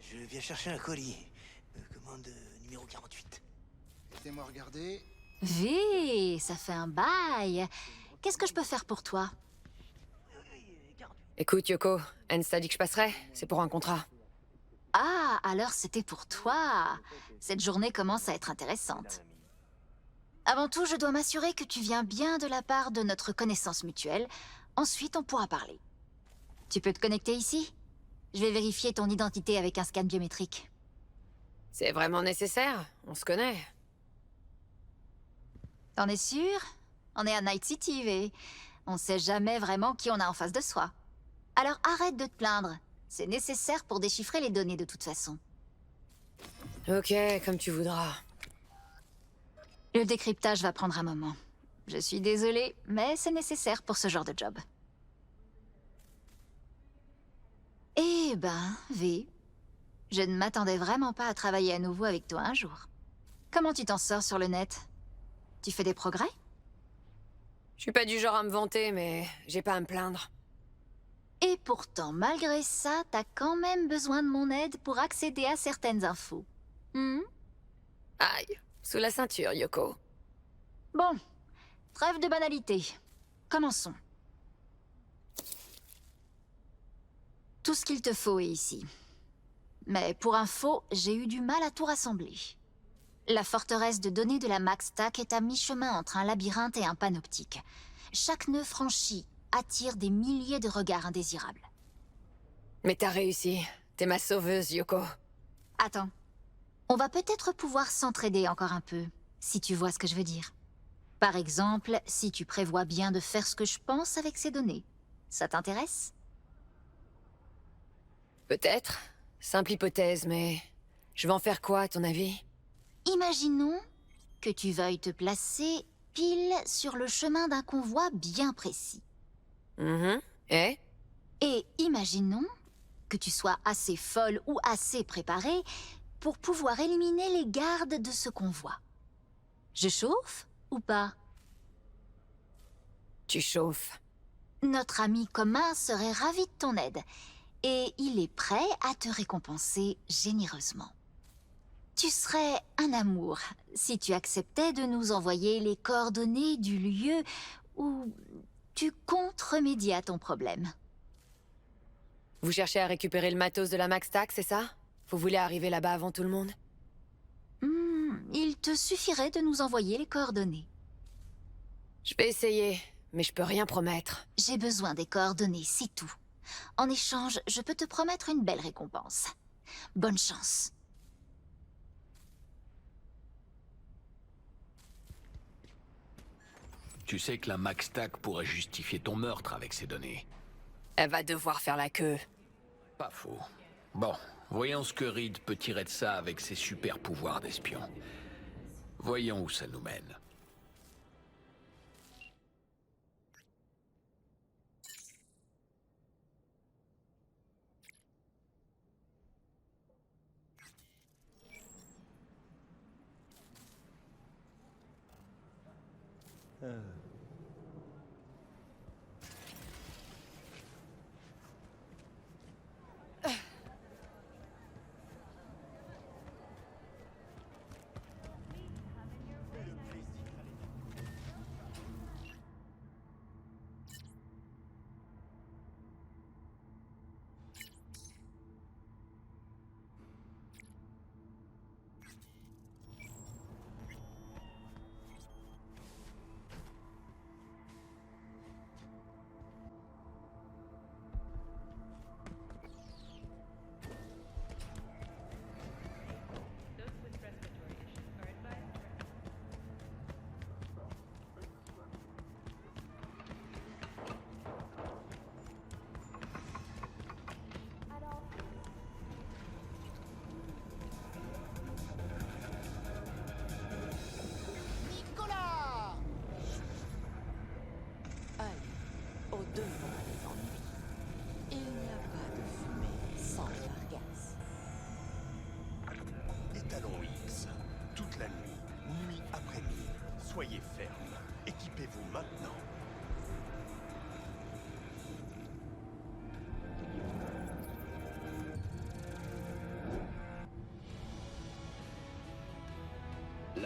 Je viens chercher un colis. Commande numéro 48. Laissez-moi regarder. V, ça fait un bail. Qu'est-ce que je peux faire pour toi? Oui, 48. Écoute, Yoko, Hans t'a dit que je passerais. C'est pour un contrat. Ah, alors c'était pour toi. Cette journée commence à être intéressante. Avant tout, je dois m'assurer que tu viens bien de la part de notre connaissance mutuelle. Ensuite, on pourra parler. Tu peux te connecter ici? Je vais vérifier ton identité avec un scan biométrique. C'est vraiment nécessaire? On se connaît. T'en es sûr? On est à Night City, V. On sait jamais vraiment qui on a en face de soi. Alors arrête de te plaindre. C'est nécessaire pour déchiffrer les données de toute façon. Ok, comme tu voudras. Le décryptage va prendre un moment. Je suis désolée, mais c'est nécessaire pour ce genre de job. Eh ben, V, je ne m'attendais vraiment pas à travailler à nouveau avec toi un jour. Comment tu t'en sors sur le net? Tu fais des progrès? Je suis pas du genre à me vanter, mais j'ai pas à me plaindre. Et pourtant, malgré ça, t'as quand même besoin de mon aide pour accéder à certaines infos. Hmm? Aïe, sous la ceinture, Yoko. Bon, trêve de banalité. Commençons. Tout ce qu'il te faut est ici. Mais pour info, j'ai eu du mal à tout rassembler. La forteresse de données de la MaxTac est à mi-chemin entre un labyrinthe et un panoptique. Chaque nœud franchi attire des milliers de regards indésirables. Mais t'as réussi. T'es ma sauveuse, Yoko. Attends. On va peut-être pouvoir s'entraider encore un peu, si tu vois ce que je veux dire. Par exemple, si tu prévois bien de faire ce que je pense avec ces données. Ça t'intéresse? Peut-être. Simple hypothèse, mais... Je vais en faire quoi, à ton avis? Imaginons que tu veuilles te placer pile sur le chemin d'un convoi bien précis. Eh? Et imaginons que tu sois assez folle ou assez préparée pour pouvoir éliminer les gardes de ce convoi. Je chauffe ou pas? Tu chauffes. Notre ami commun serait ravi de ton aide, et il est prêt à te récompenser généreusement. Tu serais un amour si tu acceptais de nous envoyer les coordonnées du lieu où tu comptes remédier à ton problème. Vous cherchez à récupérer le matos de la MaxTac, c'est ça? Vous voulez arriver là-bas avant tout le monde? Il te suffirait de nous envoyer les coordonnées. Je vais essayer, mais je peux rien promettre. J'ai besoin des coordonnées, c'est tout. En échange, je peux te promettre une belle récompense. Bonne chance. Tu sais que la MaxTac pourrait justifier ton meurtre avec ces données. Elle va devoir faire la queue. Pas faux. Bon, voyons ce que Reed peut tirer de ça avec ses super pouvoirs d'espion. Voyons où ça nous mène.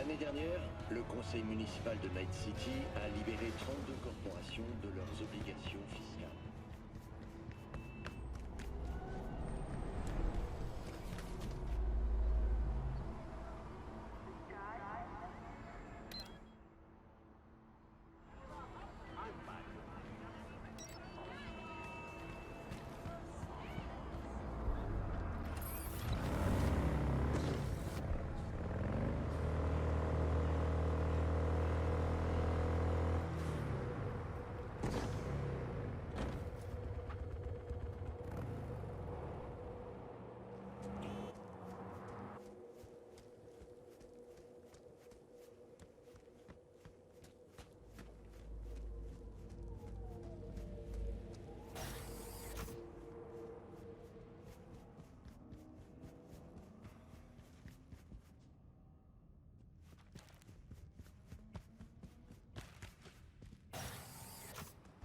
L'année dernière, le conseil municipal de Night City a libéré 32 corporations de leurs obligations fiscales.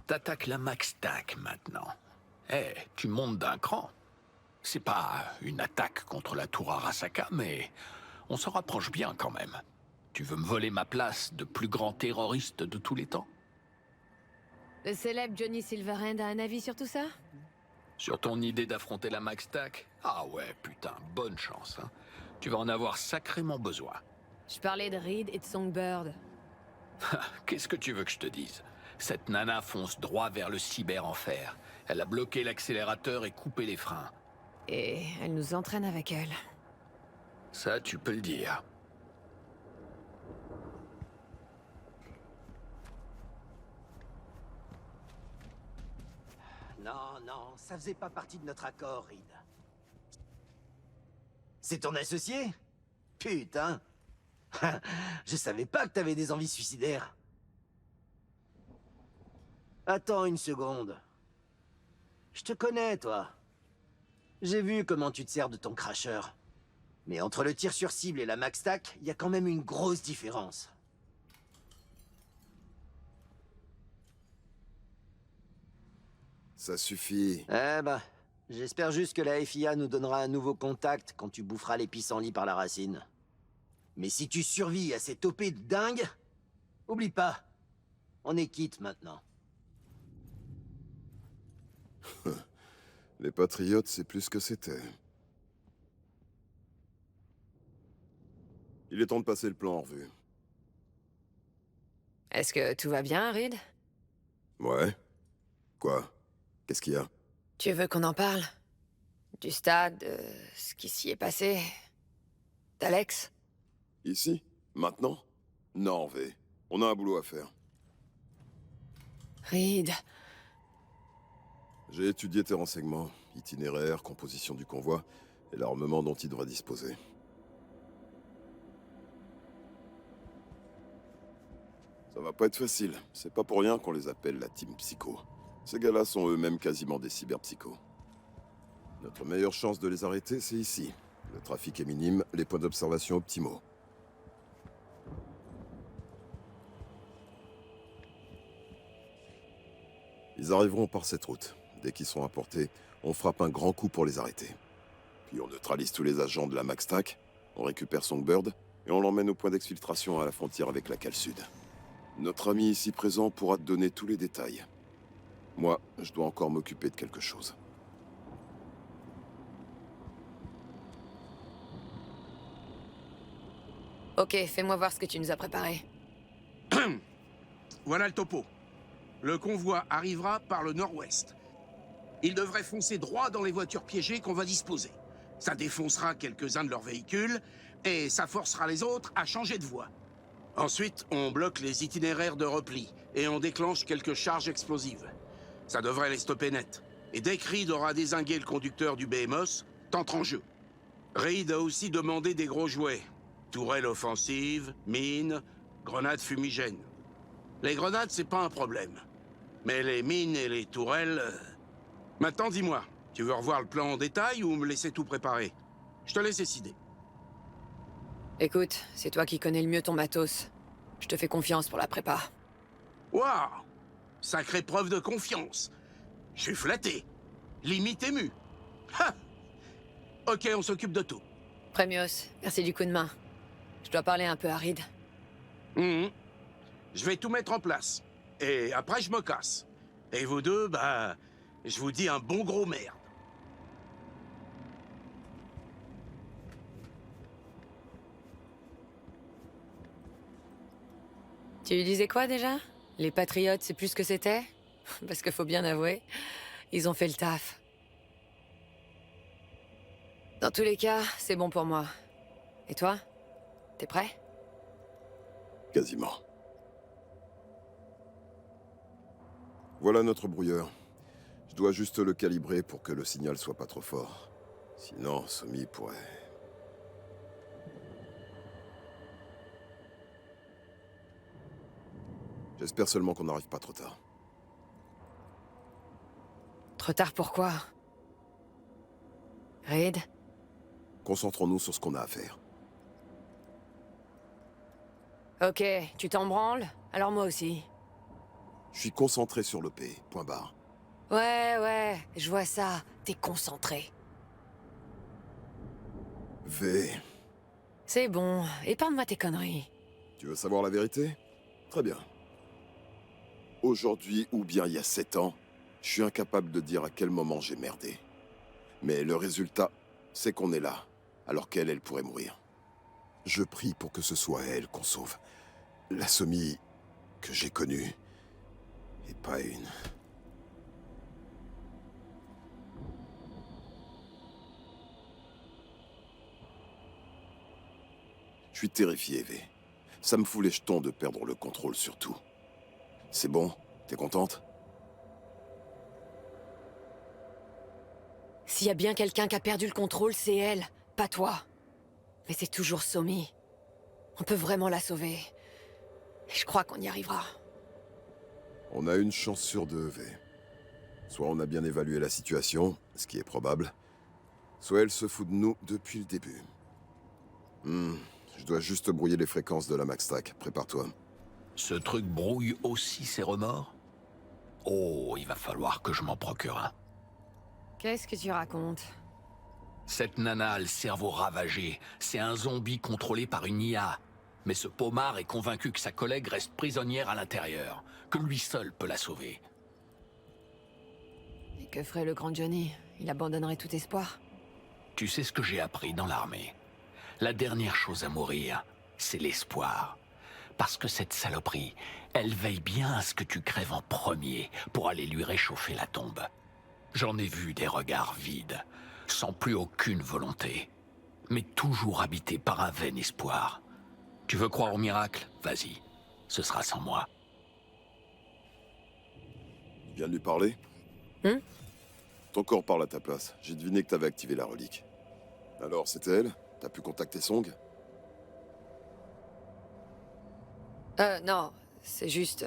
T'attaques la MaxTac maintenant. Eh, tu montes d'un cran. C'est pas une attaque contre la tour Arasaka, mais on se rapproche bien quand même. Tu veux me voler ma place de plus grand terroriste de tous les temps? Le célèbre Johnny Silverhand a un avis sur tout ça? Sur ton idée d'affronter la MaxTac? Ah ouais, putain, bonne chance, hein. Tu vas en avoir sacrément besoin. Je parlais de Reed et de Songbird. Qu'est-ce que tu veux que je te dise? Cette nana fonce droit vers le cyber-enfer. Elle a bloqué l'accélérateur et coupé les freins. Et elle nous entraîne avec elle. Ça, tu peux le dire. Non, non, ça faisait pas partie de notre accord, Reed. C'est ton associé? Putain. Je savais pas que t'avais des envies suicidaires. Attends une seconde. Je te connais, toi. J'ai vu comment tu te sers de ton crasheur. Mais entre le tir sur cible et la MaxTac, il y a quand même une grosse différence. Ça suffit. Eh ben, j'espère juste que la FIA nous donnera un nouveau contact quand tu boufferas les pissenlits par la racine. Mais si tu survis à cette OP de dingue, oublie pas, on est quitte maintenant. Les Patriotes, c'est plus ce que c'était. Il est temps de passer le plan en revue. Est-ce que tout va bien, Reed? Ouais. Quoi? Qu'est-ce qu'il y a? Tu veux qu'on en parle? Du stade, de ce qui s'y est passé? D'Alex? Ici? Maintenant? Non, V. On a un boulot à faire. Reed... J'ai étudié tes renseignements, itinéraire, composition du convoi, et l'armement dont il devrait disposer. Ça va pas être facile. C'est pas pour rien qu'on les appelle la Team Psycho. Ces gars-là sont eux-mêmes quasiment des cyberpsychos. Notre meilleure chance de les arrêter, c'est ici. Le trafic est minime, les points d'observation optimaux. Ils arriveront par cette route. Dès qu'ils sont à portée, on frappe un grand coup pour les arrêter. Puis on neutralise tous les agents de la MaxTac, on récupère Songbird, et on l'emmène au point d'exfiltration à la frontière avec la cale sud. Notre ami ici présent pourra te donner tous les détails. Moi, je dois encore m'occuper de quelque chose. Ok, fais-moi voir ce que tu nous as préparé. Voilà le topo. Le convoi arrivera par le nord-ouest. Il devrait foncer droit dans les voitures piégées qu'on va disposer. Ça défoncera quelques-uns de leurs véhicules, et ça forcera les autres à changer de voie. Ensuite, on bloque les itinéraires de repli, et on déclenche quelques charges explosives. Ça devrait les stopper net. Et dès que Reed aura dézingué le conducteur du BMOS, t'entres en jeu. Reed a aussi demandé des gros jouets. Tourelles offensives, mines, grenades fumigènes. Les grenades, c'est pas un problème. Mais les mines et les tourelles... Maintenant, dis-moi, tu veux revoir le plan en détail ou me laisser tout préparer? Je te laisse décider. Écoute, c'est toi qui connais le mieux ton matos. Je te fais confiance pour la prépa. Waouh! Sacrée preuve de confiance. Je suis flatté. Limite ému. Ha! Ok, on s'occupe de tout. Premios, merci du coup de main. Je dois parler un peu à Reed. Mhm. Je vais tout mettre en place. Et après, je me casse. Et vous deux, bah... Je vous dis un bon gros merde. Tu disais quoi déjà? Les Patriotes, c'est plus ce que c'était? Parce qu'il faut bien avouer, ils ont fait le taf. Dans tous les cas, c'est bon pour moi. Et toi? T'es prêt? Quasiment. Voilà notre brouilleur. Je dois juste le calibrer pour que le signal soit pas trop fort. Sinon, Somi pourrait... J'espère seulement qu'on n'arrive pas trop tard. Trop tard pourquoi? Reed? Concentrons-nous sur ce qu'on a à faire. Ok, tu t'en branles? Alors moi aussi. Je suis concentré sur l'OP, point barre. Ouais, je vois ça. T'es concentré. V, C'est bon, épargne-moi tes conneries. tu veux savoir la vérité? Très bien. Aujourd'hui, ou bien il y a 7 ans, je suis incapable de dire à quel moment j'ai merdé. Mais le résultat, c'est qu'on est là, alors qu'elle, elle pourrait mourir. Je prie pour que ce soit elle qu'on sauve. La Somi que j'ai connue, et pas une. Je suis terrifié, V. Ça me fout les jetons de perdre le contrôle sur tout. C'est bon? T'es contente? S'il y a bien quelqu'un qui a perdu le contrôle, c'est elle, pas toi. Mais c'est toujours Somi. On peut vraiment la sauver. Et je crois qu'on y arrivera. On a une chance sur 2, V. Soit on a bien évalué la situation, ce qui est probable, soit elle se fout de nous depuis le début. Je dois juste brouiller les fréquences de la MaxTac. Prépare-toi. Ce truc brouille aussi ses remords? Oh, il va falloir que je m'en procure un. Qu'est-ce que tu racontes? Cette nana a le cerveau ravagé. C'est un zombie contrôlé par une IA. Mais ce pommard est convaincu que sa collègue reste prisonnière à l'intérieur, que lui seul peut la sauver. Et que ferait le grand Johnny? Il abandonnerait tout espoir? Tu sais ce que j'ai appris dans l'armée? La dernière chose à mourir, c'est l'espoir. Parce que cette saloperie, elle veille bien à ce que tu crèves en premier pour aller lui réchauffer la tombe. J'en ai vu des regards vides, sans plus aucune volonté, mais toujours habités par un vain espoir. Tu veux croire au miracle? Vas-y, ce sera sans moi. Tu viens de lui parler? Ton corps parle à ta place. J'ai deviné que t'avais activé la relique. Alors, c'était elle? T'as pu contacter Song? Non, c'est juste...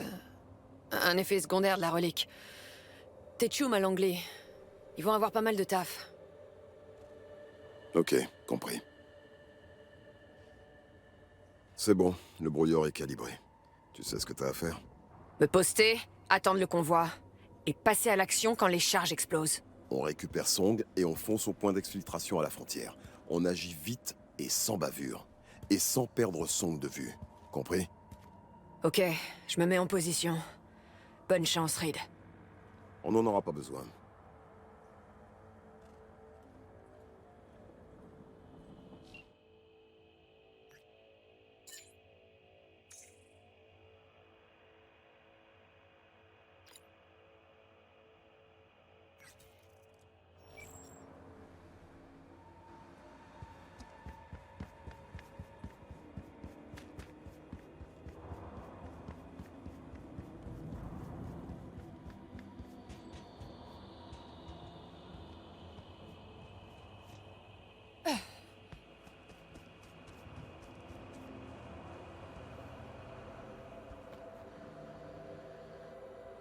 un effet secondaire de la relique. Tetchum à l'anglais. Ils vont avoir pas mal de taf. Ok, compris. C'est bon, le brouilleur est calibré. Tu sais ce que t'as à faire? Me poster, attendre le convoi, et passer à l'action quand les charges explosent. On récupère Song et on fonce au point d'exfiltration à la frontière. On agit vite et sans bavure. Et sans perdre Song de vue. Compris? Ok, je me mets en position. Bonne chance, Reed. On n'en aura pas besoin.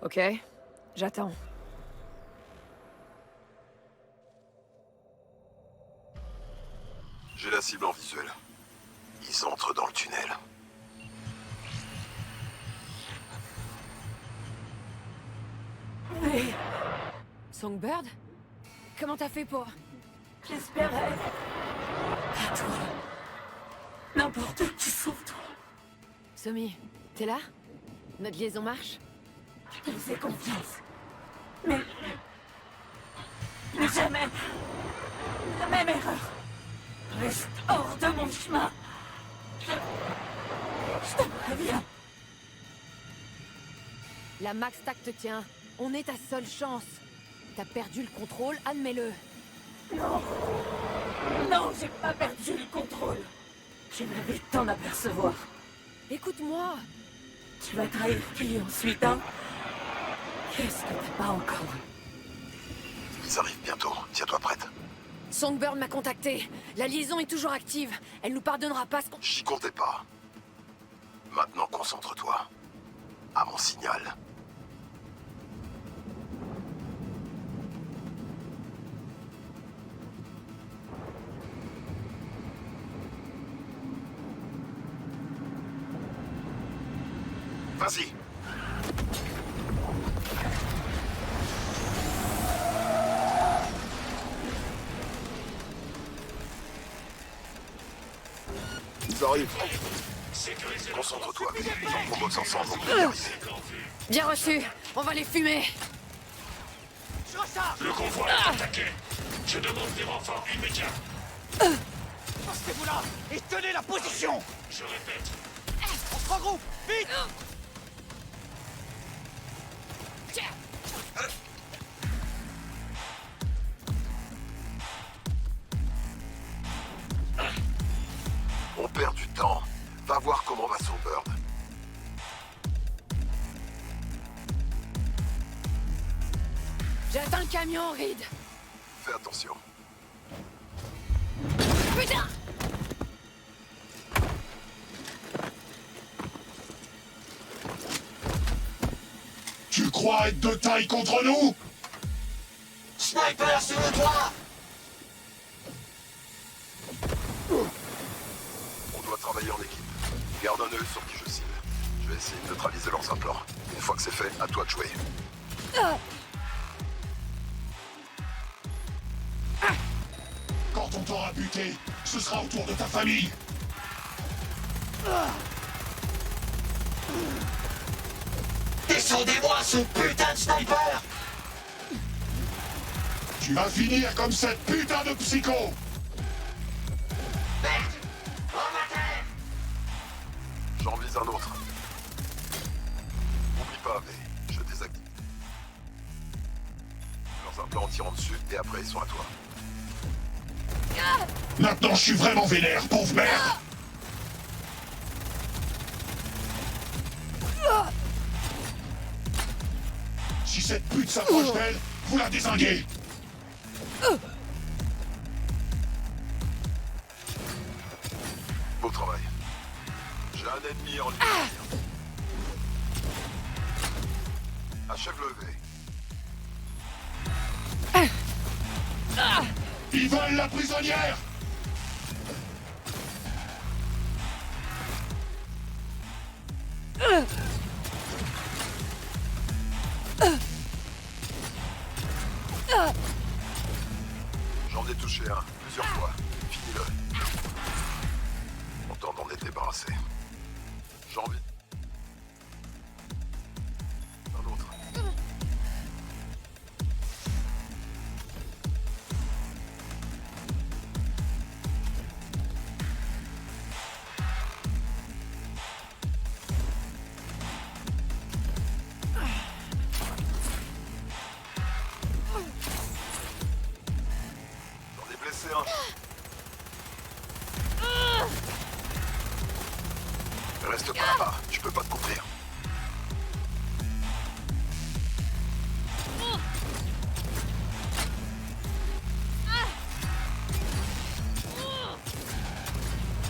Ok, j'attends. J'ai la cible en visuel. Ils entrent dans le tunnel. Mais... Songbird? Comment t'as fait pour... J'espérais. À toi. N'importe qui sauf toi. Somi, t'es là? Notre liaison marche? Je te fais confiance. Mais jamais la même erreur. Reste hors de mon chemin. Je te préviens. La Max Tac te tient. On est ta seule chance. T'as perdu le contrôle, admets-le. Non. Non, j'ai pas perdu le contrôle. J'aimerais vite t'en apercevoir. Écoute-moi. Tu vas trahir qui ensuite, hein? Qu'est-ce que t'as pas encore? Ils arrivent bientôt. Tiens-toi prête. Songbird m'a contacté. La liaison est toujours active. Elle nous pardonnera pas ce qu'on... J'y comptais pas. Maintenant, concentre-toi. À mon signal. Vas-y. Ils arrivent. Concentre-toi, on bosse ensemble, on peut y arriver. Bien reçu. On va les fumer. Le convoi est attaqué. Je demande des renforts immédiats. Restez-vous là et tenez la position. Je répète. On se regroupe, vite. On perd du temps. Va voir comment va Songbird. J'ai atteint le camion, Reed. Fais attention. Putain! Tu crois être de taille contre nous? Sniper sur le toit. On doit travailler en équipe. Garde un œil sur qui je cible. Je vais essayer de neutraliser leurs implants. Une fois que c'est fait, à toi de jouer. Quand on t'aura buté, ce sera au tour de ta famille. Descendez-moi ce putain de sniper. Tu vas finir comme cette putain de psycho. Merde. En ma terre. J'en vise un autre. N'oublie pas, mais je désactive. Leurs implants tirant dessus, et après ils sont à toi. Maintenant, je suis vraiment vénère, pauvre merde. Si cette pute s'approche d'elle, vous la dézinguez. Beau travail. J'ai un ennemi en ligne. Achève levé. Ils veulent la prisonnière. J'en ai touché un, plusieurs fois. Finis-le. Content d'en être débarrassé. J'ai envie... Un autre. J'en ai blessé un. Reste pas là-bas, je peux pas te couvrir.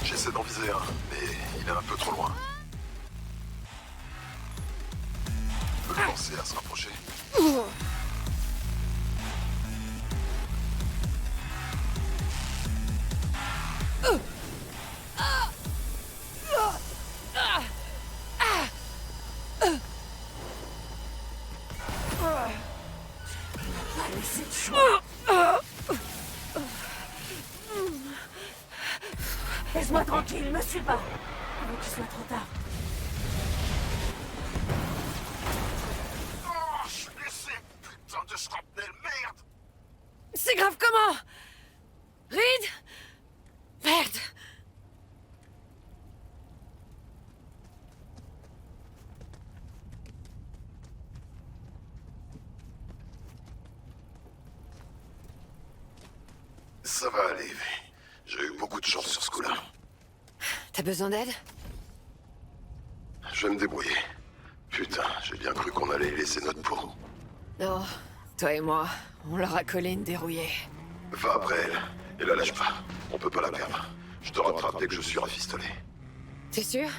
J'essaie d'en viser un, mais il est un peu trop loin. Je peux le forcer à se rapprocher. Laissez le choix. Laisse-moi tranquille, me suis pas. Avant qu'il soit trop tard. grave comment? Reed? Merde. Ça va aller. J'ai eu beaucoup de chance sur ce coup-là. T'as besoin d'aide? Je vais me débrouiller. Putain, j'ai bien cru qu'on allait y laisser notre peau. Non, toi et moi, on leur a collé une dérouillée. Va après elle. Et la lâche pas. On peut pas la perdre. Je te rattrape dès que je suis rafistolé. T'es sûr?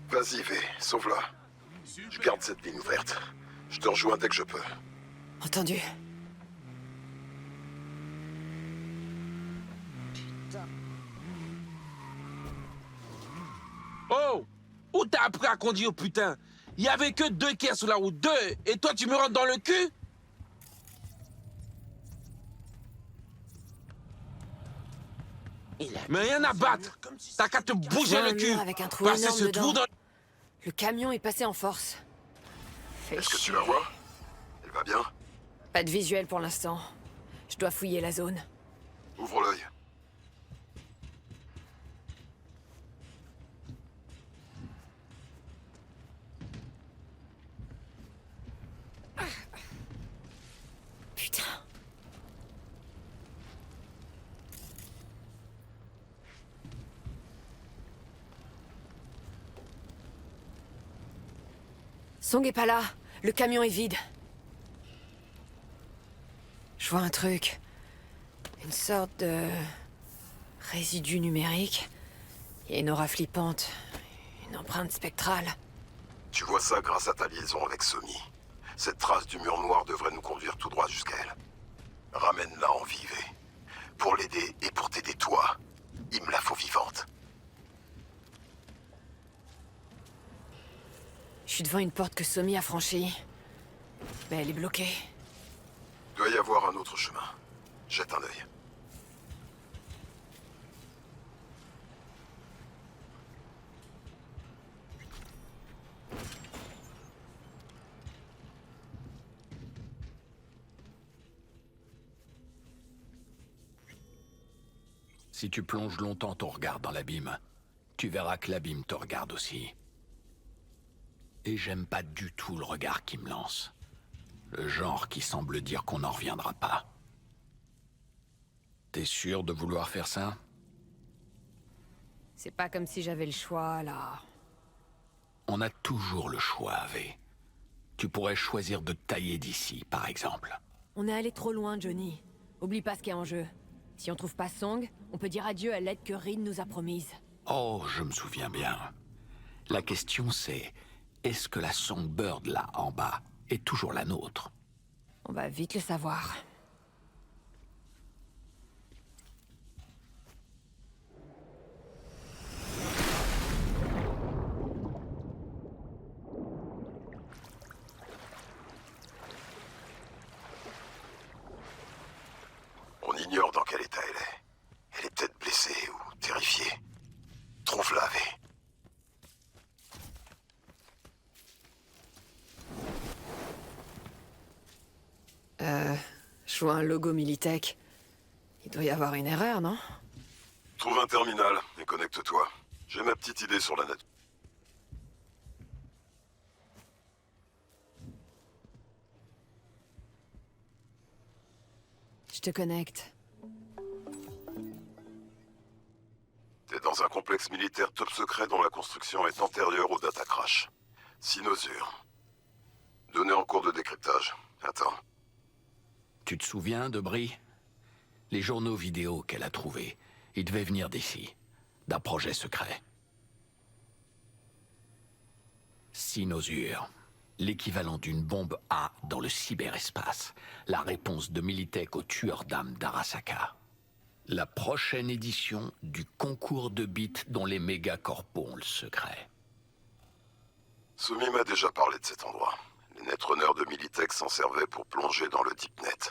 Vas-y, V, sauve-la. Je garde cette ligne ouverte. Je te rejoins dès que je peux. Entendu. Oh! Où t'as appris à conduire, putain? Il y avait que 2 quais sur la route, 2, et toi tu me rentres dans le cul? Mais rien à battre! T'as qu'à te bouger le cul! Avec un trou Passer énorme ce dedans. trou dans... Le camion est passé en force. Est-ce que tu la vois? Elle va bien? Pas de visuel pour l'instant. Je dois fouiller la zone. Ouvre l'œil. Putain. Song est pas là. Le camion est vide. Je vois un truc. Une sorte de... résidu numérique. Il y a une aura flippante. Une empreinte spectrale. Tu vois ça grâce à ta liaison avec Somi. Cette trace du mur noir devrait nous conduire tout droit jusqu'à elle. Ramène-la en vie, V. Pour l'aider et pour t'aider toi, il me la faut vivante. Je suis devant une porte que Somi a franchie. Mais elle est bloquée. Il doit y avoir un autre chemin. Jette un œil. Si tu plonges longtemps ton regard dans l'abîme, tu verras que l'abîme te regarde aussi. Et j'aime pas du tout le regard qui me lance. Le genre qui semble dire qu'on n'en reviendra pas. T'es sûr de vouloir faire ça? C'est pas comme si j'avais le choix, là. On a toujours le choix, V. Tu pourrais choisir de tailler d'ici, par exemple. On est allé trop loin, Johnny. Oublie pas ce qui est en jeu. Si on trouve pas Song, on peut dire adieu à l'aide que Reed nous a promise. Oh, je me souviens bien. La question c'est, est-ce que la Songbird là en bas est toujours la nôtre? On va vite le savoir. On ignore dans quel état elle est. Elle est peut-être blessée ou terrifiée. Trouve-la, V. Je vois un logo Militech. Il doit y avoir une erreur, non? Trouve un terminal et connecte-toi. J'ai ma petite idée sur la nature. Je te connecte. T'es dans un complexe militaire top secret dont la construction est antérieure au data crash. Sinosure. Données en cours de décryptage. Attends. Tu te souviens de Brie? Les journaux vidéo qu'elle a trouvés, ils devaient venir d'ici, d'un projet secret. Sinosure, l'équivalent d'une bombe A dans le cyberespace, la réponse de Militech au tueur d'âmes d'Arasaka. La prochaine édition du concours de bits dont les mégacorpos ont le secret. Somi m'a déjà parlé de cet endroit. Les netrunners de Militech s'en servaient pour plonger dans le deepnet.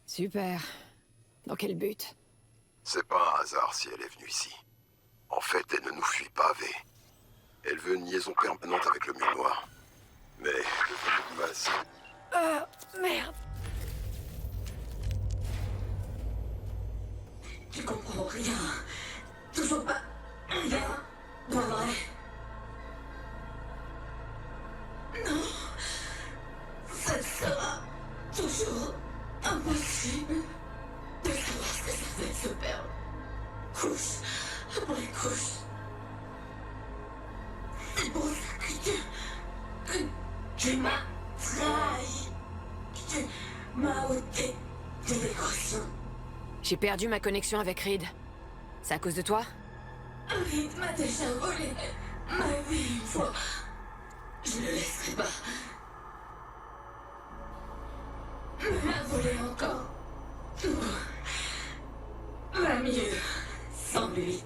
Super. Dans quel but? C'est pas un hasard si elle est venue ici. En fait, elle ne nous fuit pas, V. Elle veut une liaison permanente avec le mur noir. Mais le volume passe? Merde. Tu comprends rien. Toujours pas rien. Pas vrai. Non. Ça sera toujours impossible de savoir ce que ça fait de se perdre. Couche après couche. C'est pour ça que tu m'as trahi. Tu m'as ôté tes décorations. J'ai perdu ma connexion avec Reed. C'est à cause de toi? Reed m'a déjà volé ma vie une fois. Je ne le laisserai pas. Me l'a volé encore. Tout va mieux sans lui.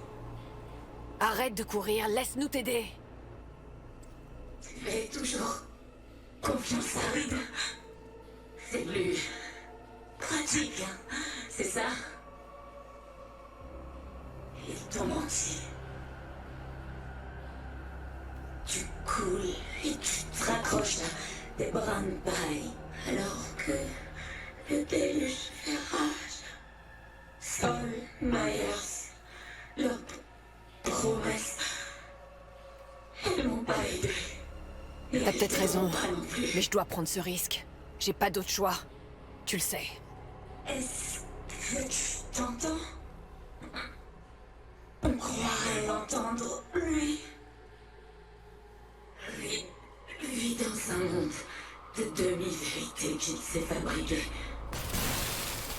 Arrête de courir, laisse-nous t'aider. Tu fais toujours confiance à Reed. C'est plus pratique, hein, c'est ça? Ils t'ont menti. Tu coules et tu te raccroches à des brins de paille, alors que le déluge fait rage. Sol, Myers, leurs promesses, elles m'ont pas aidé. T'as peut-être raison, mais je dois prendre ce risque. J'ai pas d'autre choix. Tu le sais. Est-ce que tu t'entends? On croirait l'entendre, lui. Lui dans un monde de demi-vérité qu'il s'est fabriqué.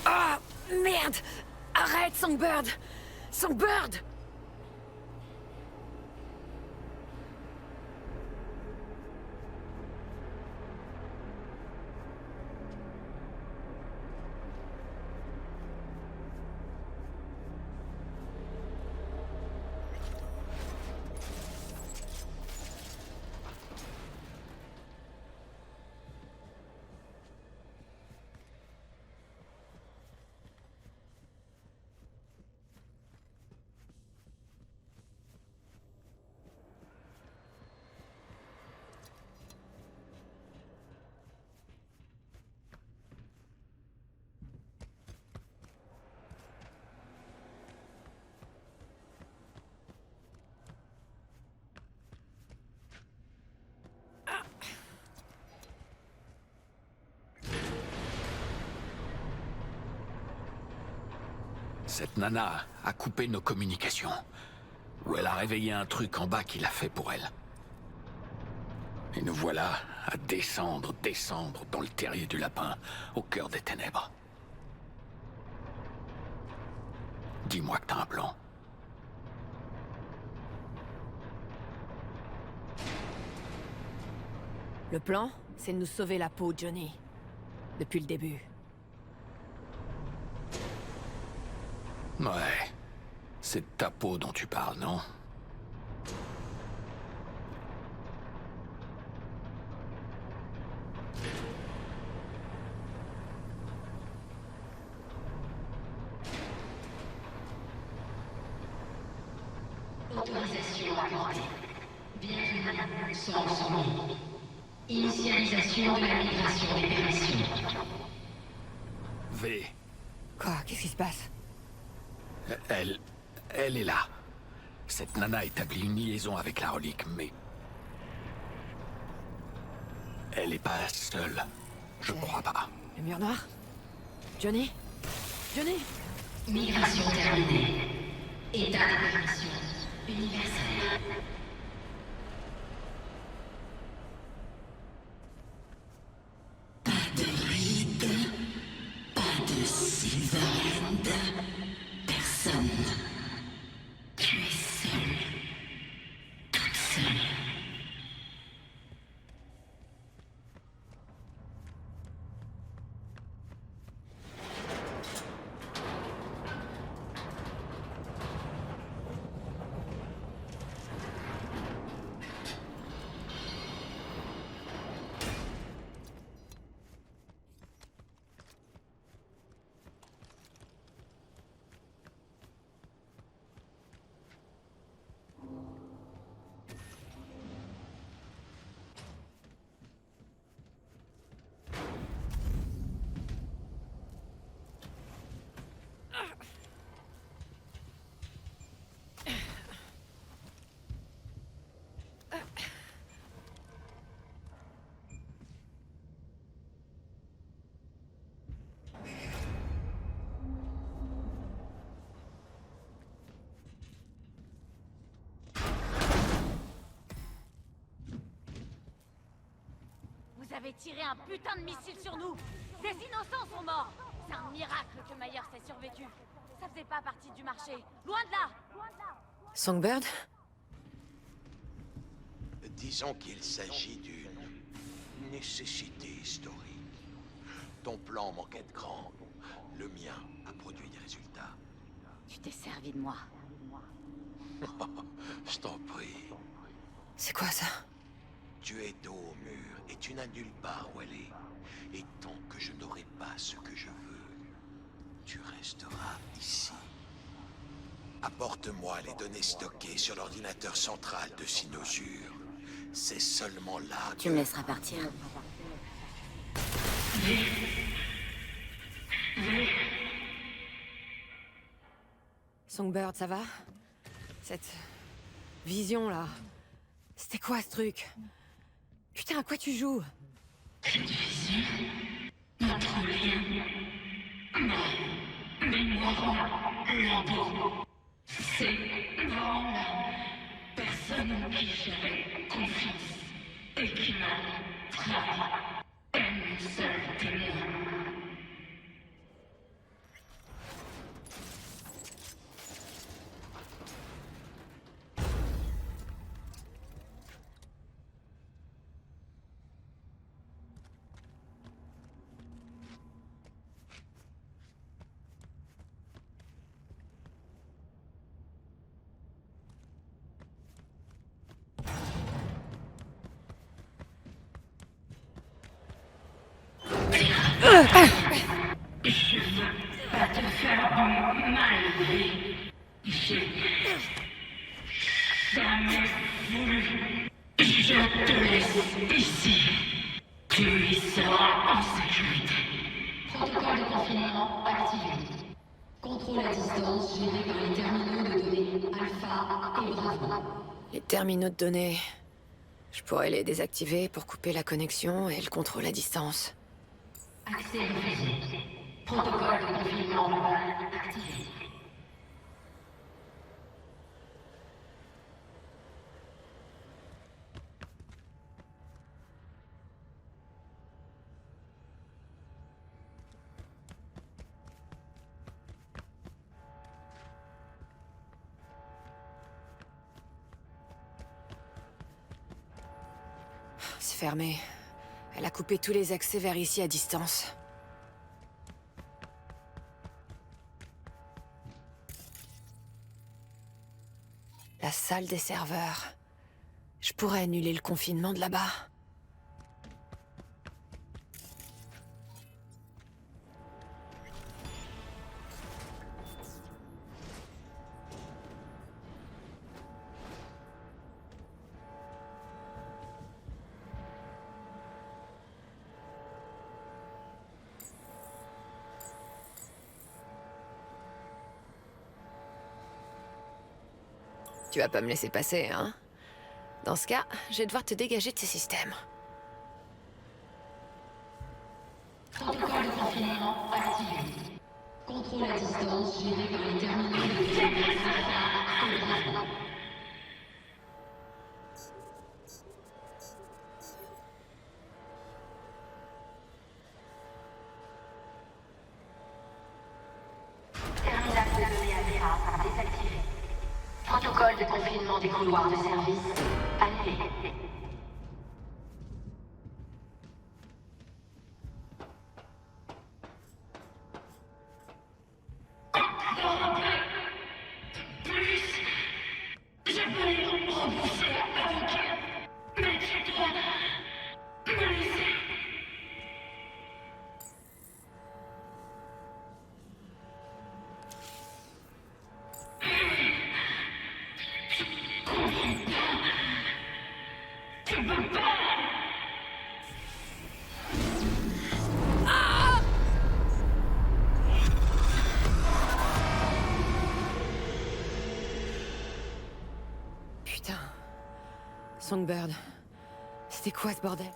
Ah, merde! Arrête, Songbird! Songbird! Cette nana a coupé nos communications. Ou elle a réveillé un truc en bas qui l'a fait pour elle. Et nous voilà à descendre dans le terrier du lapin, au cœur des ténèbres. Dis-moi que t'as un plan. Le plan, c'est de nous sauver la peau, Johnny. Depuis le début. Ouais. C'est de ta peau dont tu parles, non? Autorisation accordée. Bienvenue sans sommeil. Initialisation de la migration d'opération. V. Quoi? Qu'est-ce qui se passe? Elle est là. Cette nana établit une liaison avec la relique, mais... elle est pas seule. Je crois pas. Le mur noir? Johnny? Johnny? Migration terminée. État de permission universel. Pas de Reed, pas de Silverhand, personne. Tu es seule, toute seule. Vous avez tiré un putain de missile sur nous. Des innocents sont morts. C'est un miracle que Myers ait survécu. Ça faisait pas partie du marché. Loin de là. Songbird? Disons qu'il s'agit d'une nécessité historique. Ton plan manquait de cran. Le mien a produit des résultats. Tu t'es servi de moi. Je t'en prie. C'est quoi ça? Tu es dos au mur et tu n'as nulle part où aller. Et tant que je n'aurai pas ce que je veux, tu resteras ici. Apporte-moi les données stockées sur l'ordinateur central de Sinosure. C'est seulement là que... Tu me laisseras partir. Songbird, ça va? Cette vision là, c'était quoi ce truc? Putain, à quoi tu joues? Cette vision, notre lien, ma mémoire, labo, c'est vraiment la personne en qui j'avais confiance et qui m'a trahi. Un seul témoin. Je veux pas te faire du mal, mais j'ai jamais voulu. Je te laisse ici. Tu y seras en sécurité. Protocole de confinement activé. Contrôle à distance géré par les terminaux de données Alpha et Bravo. Les terminaux de données. Je pourrais les désactiver pour couper la connexion et le contrôle à distance. Accès refusé. Protocole de confinement activé. C'est fermé. Elle a coupé tous les accès vers ici à distance. La salle des serveurs. Je pourrais annuler le confinement de là-bas. Tu vas pas me laisser passer, hein? Dans ce cas, je vais devoir te dégager de ces systèmes. Protocole de confinement activé. Contrôle à distance géré par les terminaux de données Alpha et Bravo. Terminal de données Alpha désactivé. Protocole de confinement des couloirs de service annulé. Plus, je peux les rembourser avec eux. Mais tu dois me laisser. Tu peux pas. Putain. Songbird. C'était quoi ce bordel?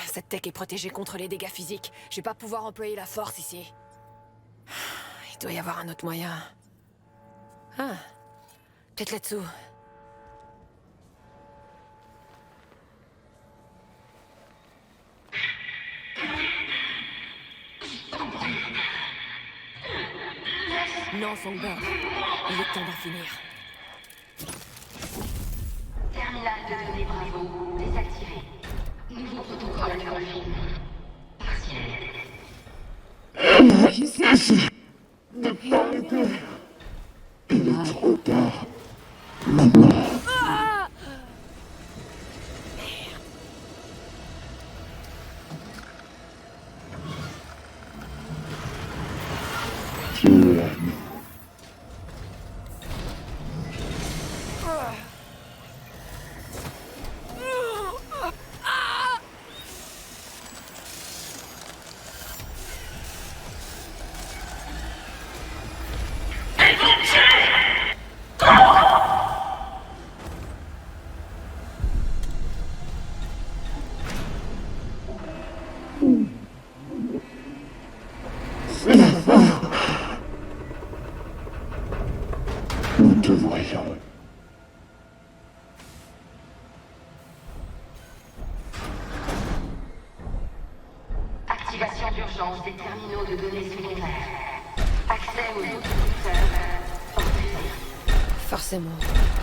Cette tech est protégée contre les dégâts physiques. Je vais pas pouvoir employer la force ici. Il doit y avoir un autre moyen. Ah. Peut-être là-dessous. Non, Songbird. Il est temps d'en finir. Terminal de données Bravo désactivé. Nouveau protocole de confinement. Partiel. Ne pas m'aider. Il est trop tard. Maintenant. Tu l'aimes. C'est la fin. Nous te voyons. Activation d'urgence des terminaux de données secondaires. Accès aux autres secteurs. Refusé. Forcément.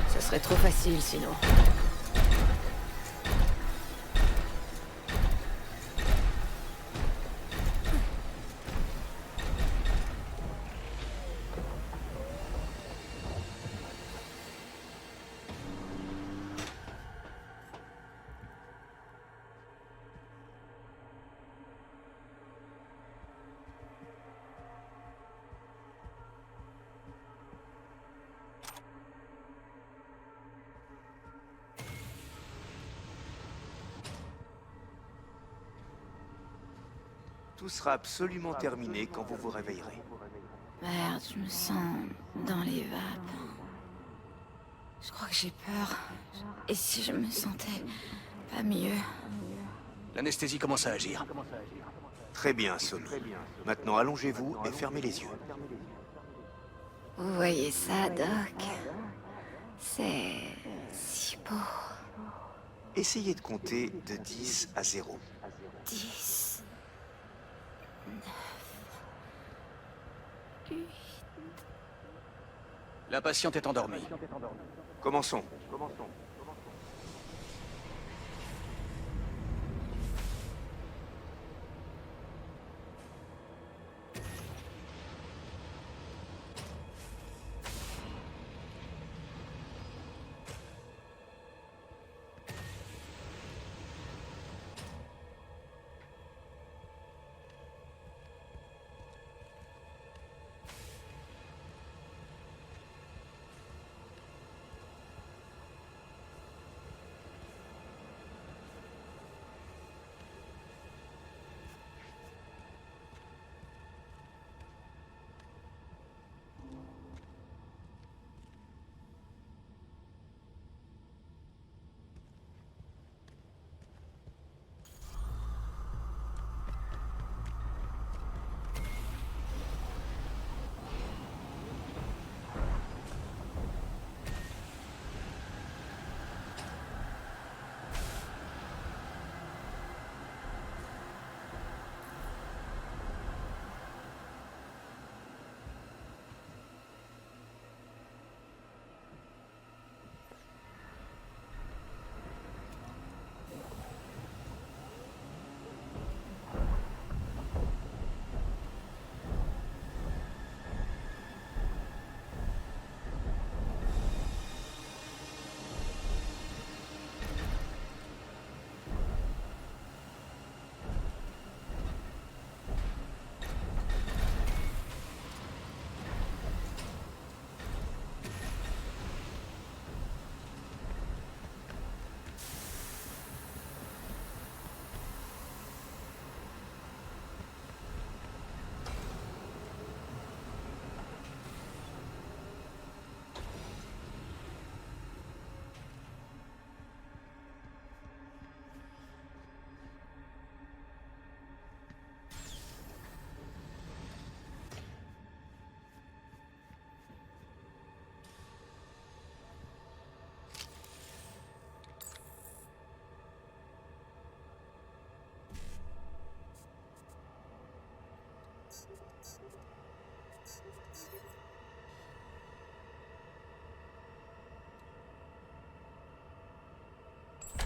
Ce serait trop facile sinon. Tout sera absolument terminé quand vous vous réveillerez. Merde, je me sens dans les vapes. Je crois que j'ai peur. Et si je me sentais pas mieux? L'anesthésie commence à agir. Très bien, Somi. Maintenant, allongez-vous et fermez les yeux. Vous voyez ça, Doc? C'est si beau. Essayez de compter de 10 à 0. 10, 9, 8... La patiente est endormie. Commençons.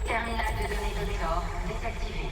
Terminal de données Doctor désactivé.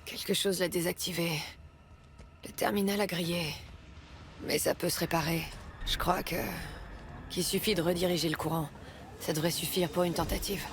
Quelque chose l'a désactivé. Le terminal a grillé. Mais ça peut se réparer. Je crois qu'il suffit de rediriger le courant. Ça devrait suffire pour une tentative.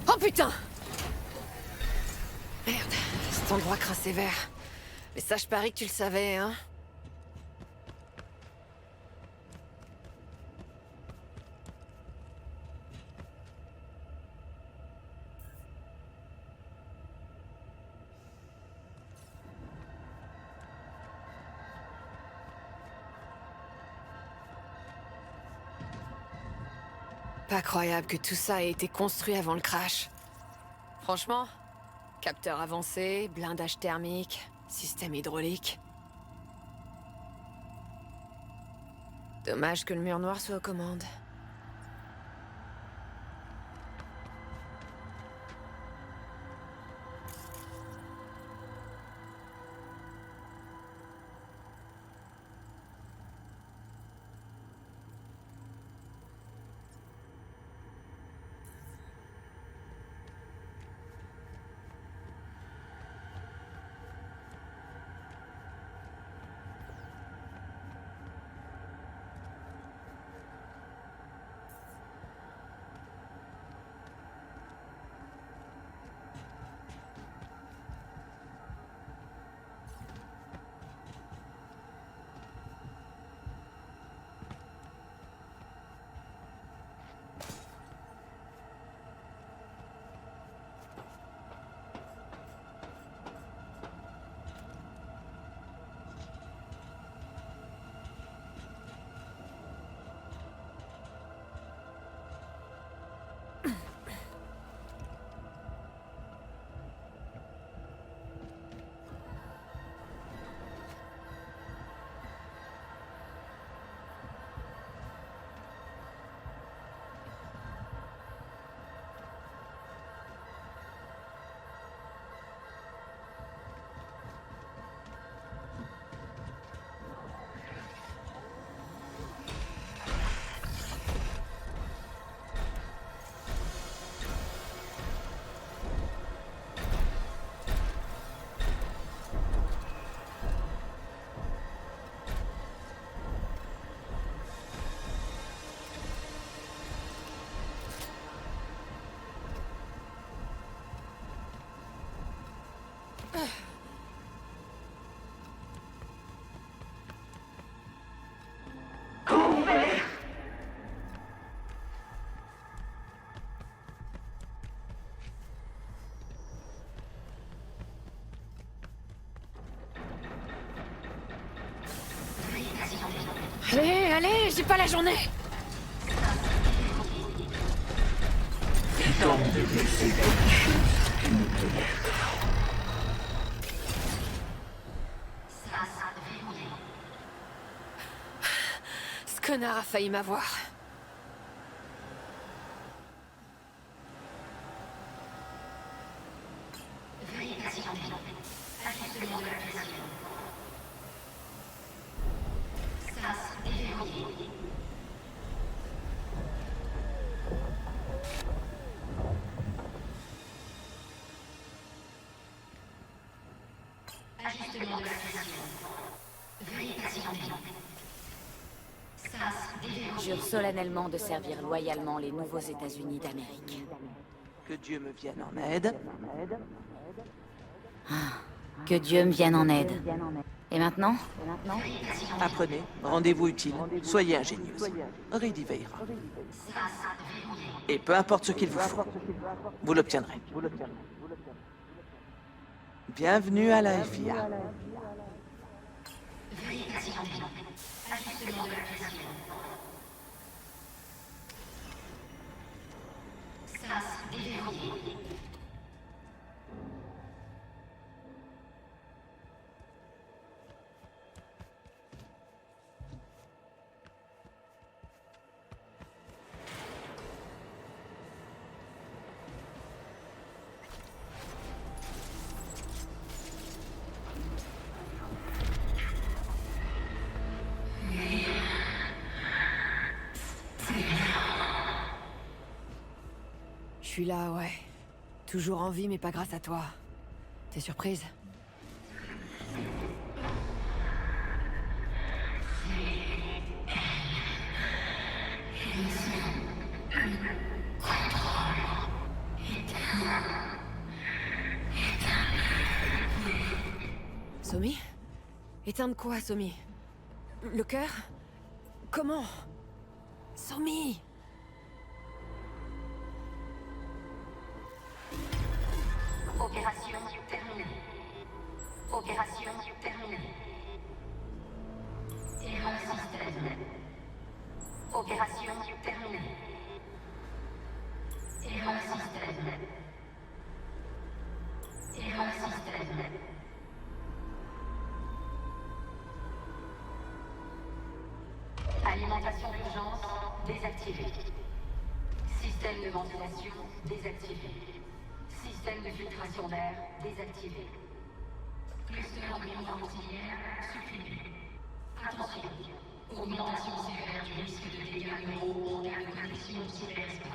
Oh putain! Merde, cet endroit craint sévère. Mais ça, je parie que tu le savais, hein? Pas croyable que tout ça ait été construit avant le crash. Franchement, capteur avancé, blindage thermique, système hydraulique. Dommage que le mur noir soit aux commandes. Allez, allez, j'ai pas la journée. Ce connard a failli m'avoir. Veuillez patienter. Ajustement de la pression. Sas déverrouillé. Ajustement de la pression. Veuillez patienter. Sas déverrouillé. Jure solennellement de servir loyalement les nouveaux États-Unis d'Amérique. Que Dieu me vienne en aide. Que Dieu me vienne en aide. Et maintenant? Apprenez, rendez-vous utile, soyez ingénieuse. Reed y veillera. Et peu importe ce qu'il vous faut, vous l'obtiendrez. Bienvenue à la FIA. Veuillez patienter. Ajustement de la pression. Sas déverrouillé. Je suis là, ouais. Toujours en vie, mais pas grâce à toi. T'es surprise? Somi? Éteindre quoi, Somi? Le cœur? Comment? Somi! Opération terminée. Opération terminée. Erreur système. Opération terminée. Erreur système. Erreur système. Alimentation d'urgence désactivée. Système de ventilation désactivé. Système de filtration d'air désactivé. Cluster artillère supprimé. Attention, augmentation sévère du risque de dégâts neuraux en cas de connexion au cyberespace.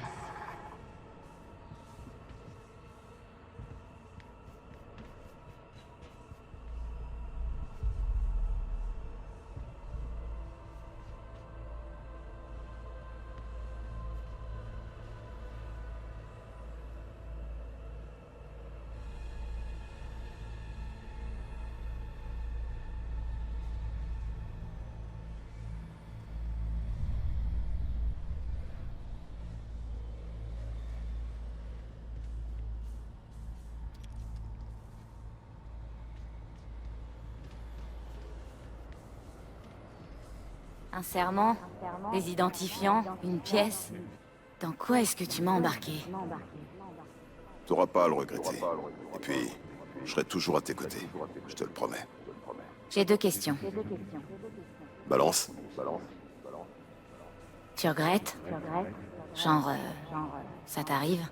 Un serment, des identifiants, une pièce. Dans quoi est-ce que tu m'as embarqué? T'auras pas à le regretter. Et puis, je serai toujours à tes côtés. Je te le promets. J'ai 2 questions. Balance. Tu regrettes? Genre, ça t'arrive?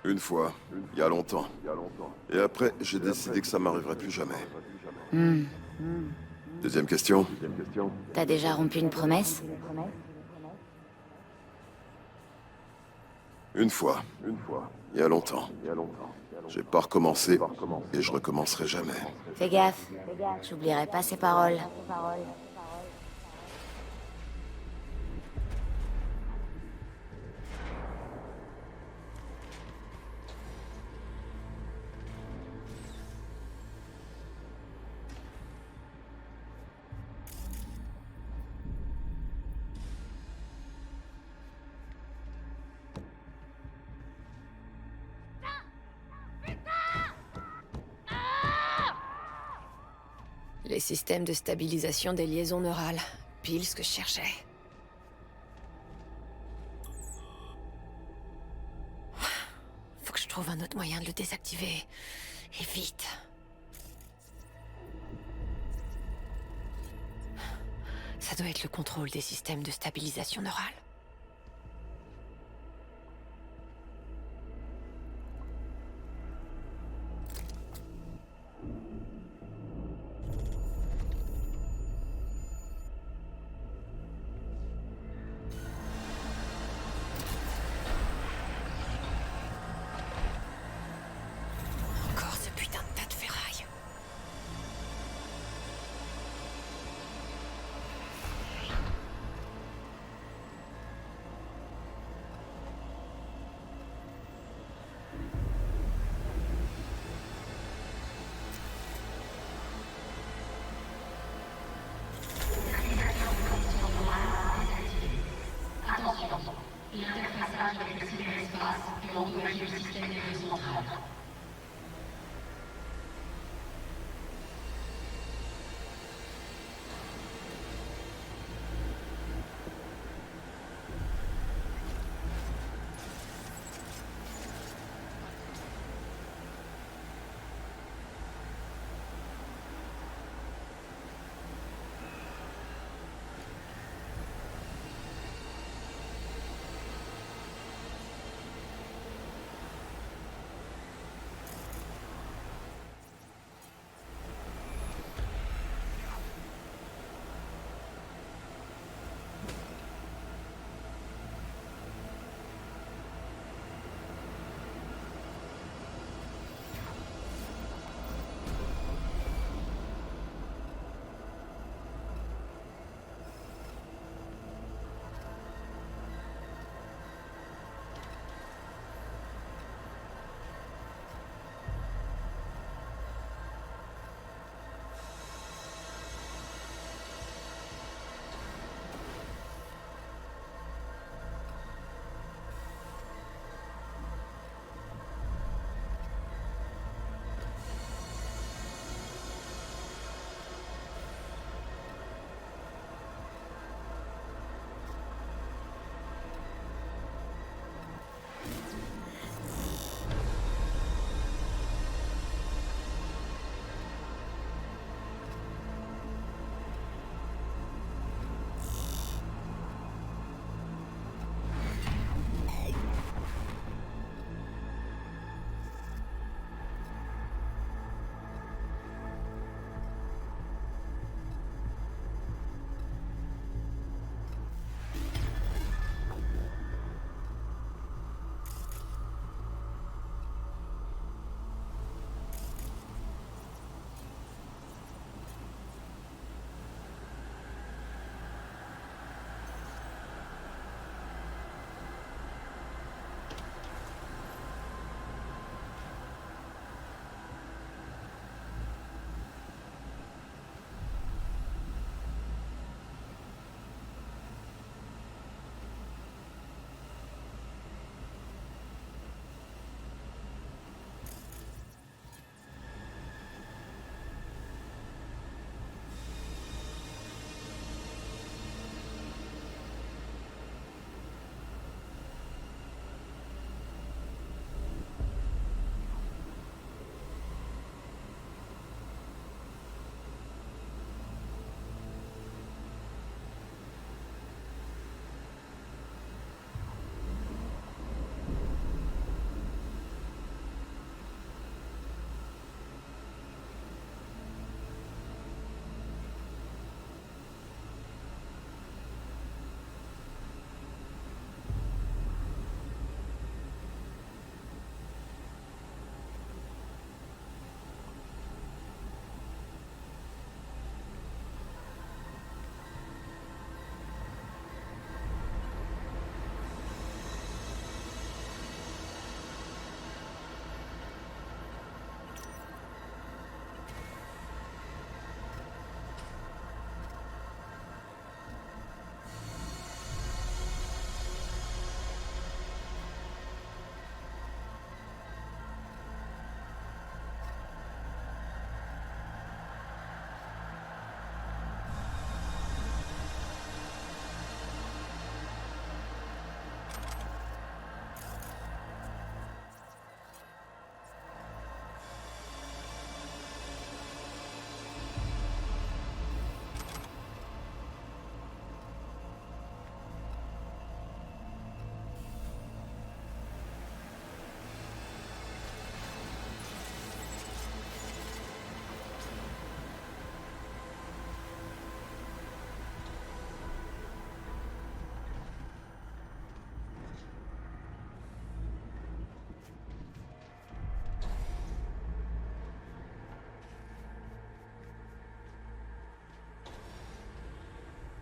Une fois, il y a longtemps. Et après, j'ai décidé que ça m'arriverait plus jamais. Deuxième question. T'as déjà rompu une promesse? Une fois. Il y a longtemps. J'ai pas recommencé et je recommencerai jamais. Fais gaffe, j'oublierai pas ces paroles. Les systèmes de stabilisation des liaisons neurales. Pile ce que je cherchais. Faut que je trouve un autre moyen de le désactiver. Et vite. Ça doit être le contrôle des systèmes de stabilisation neurale.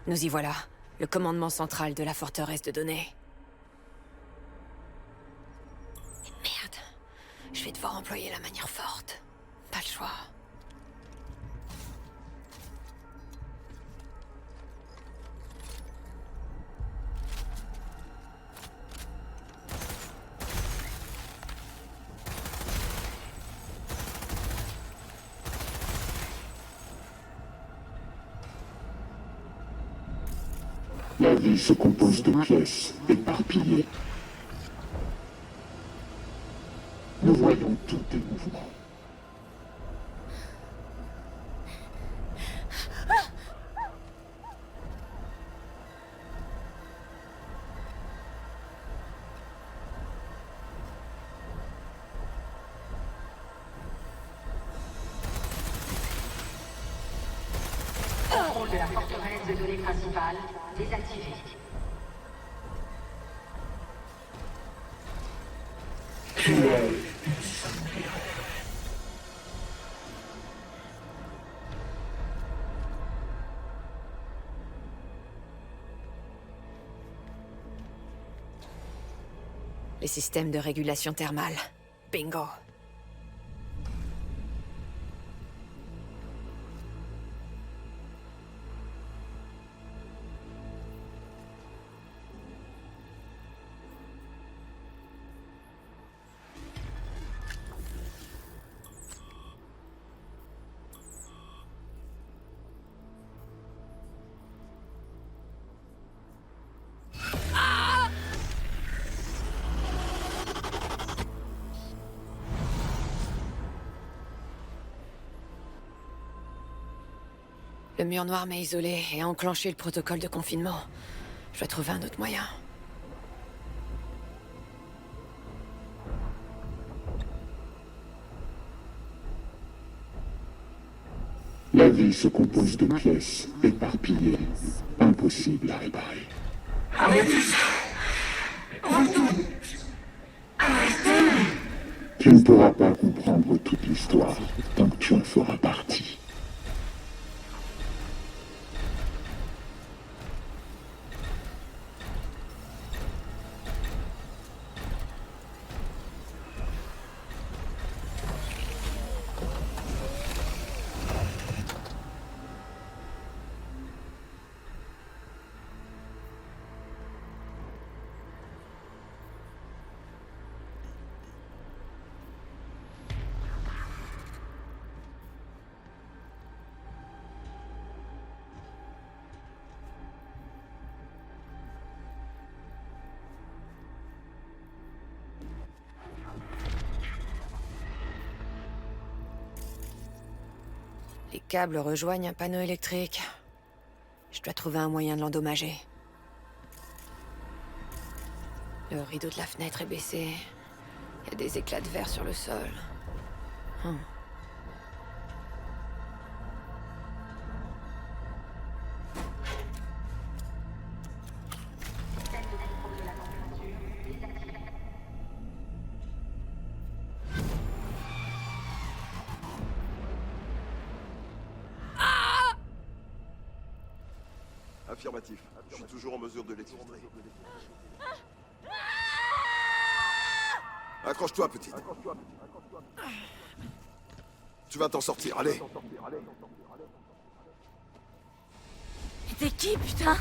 Nous y voilà. Le commandement central de la forteresse de données. Merde. Je vais devoir employer la manière forte. Pas le choix. La vie se compose de pièces éparpillées. Nous voyons tous tes mouvements. Contrôle de la forteresse de données principale désactivé. Les systèmes de régulation thermale. Bingo. Le mur noir m'a isolé et a enclenché le protocole de confinement. Je dois trouver un autre moyen. La vie se compose de pièces éparpillées, impossible à réparer. Arrêtez ça! Retourne! Arrêtez! Tu ne pourras pas comprendre toute l'histoire tant que tu en feras partie. Les câbles rejoignent un panneau électrique. Je dois trouver un moyen de l'endommager. Le rideau de la fenêtre est baissé. Il y a des éclats de verre sur le sol. Affirmatif. Je suis toujours en mesure de l'exfiltrer. Accroche-toi, petite. Tu vas t'en sortir, allez. T'es qui, putain?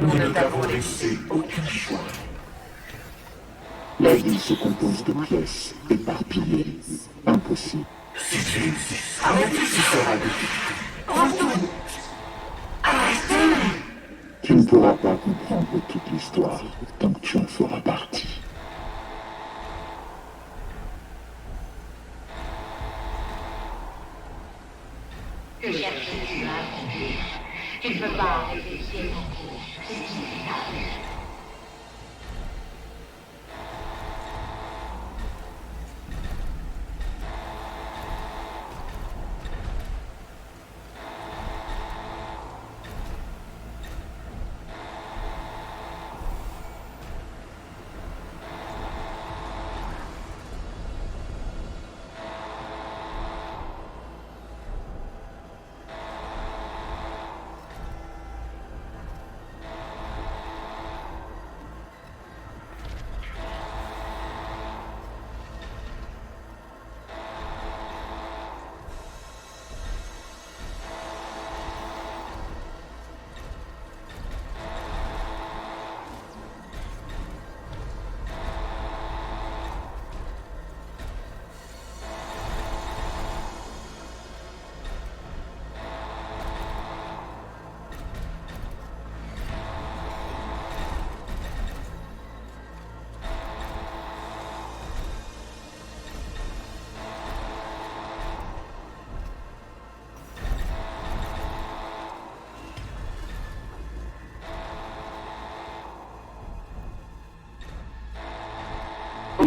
Nous ne t'avons laissé aucun choix. La vie se compose de pièces éparpillées, impossible. Si tu insistes, arrêtez, tu seras détecté. Retourne! Arrêtez! Tu ne pourras pas comprendre toute l'histoire tant que tu en feras partie. Que cherches-tu à accomplir? Tu ne peux pas arrêter ce qui est en cours. C'est inévitable.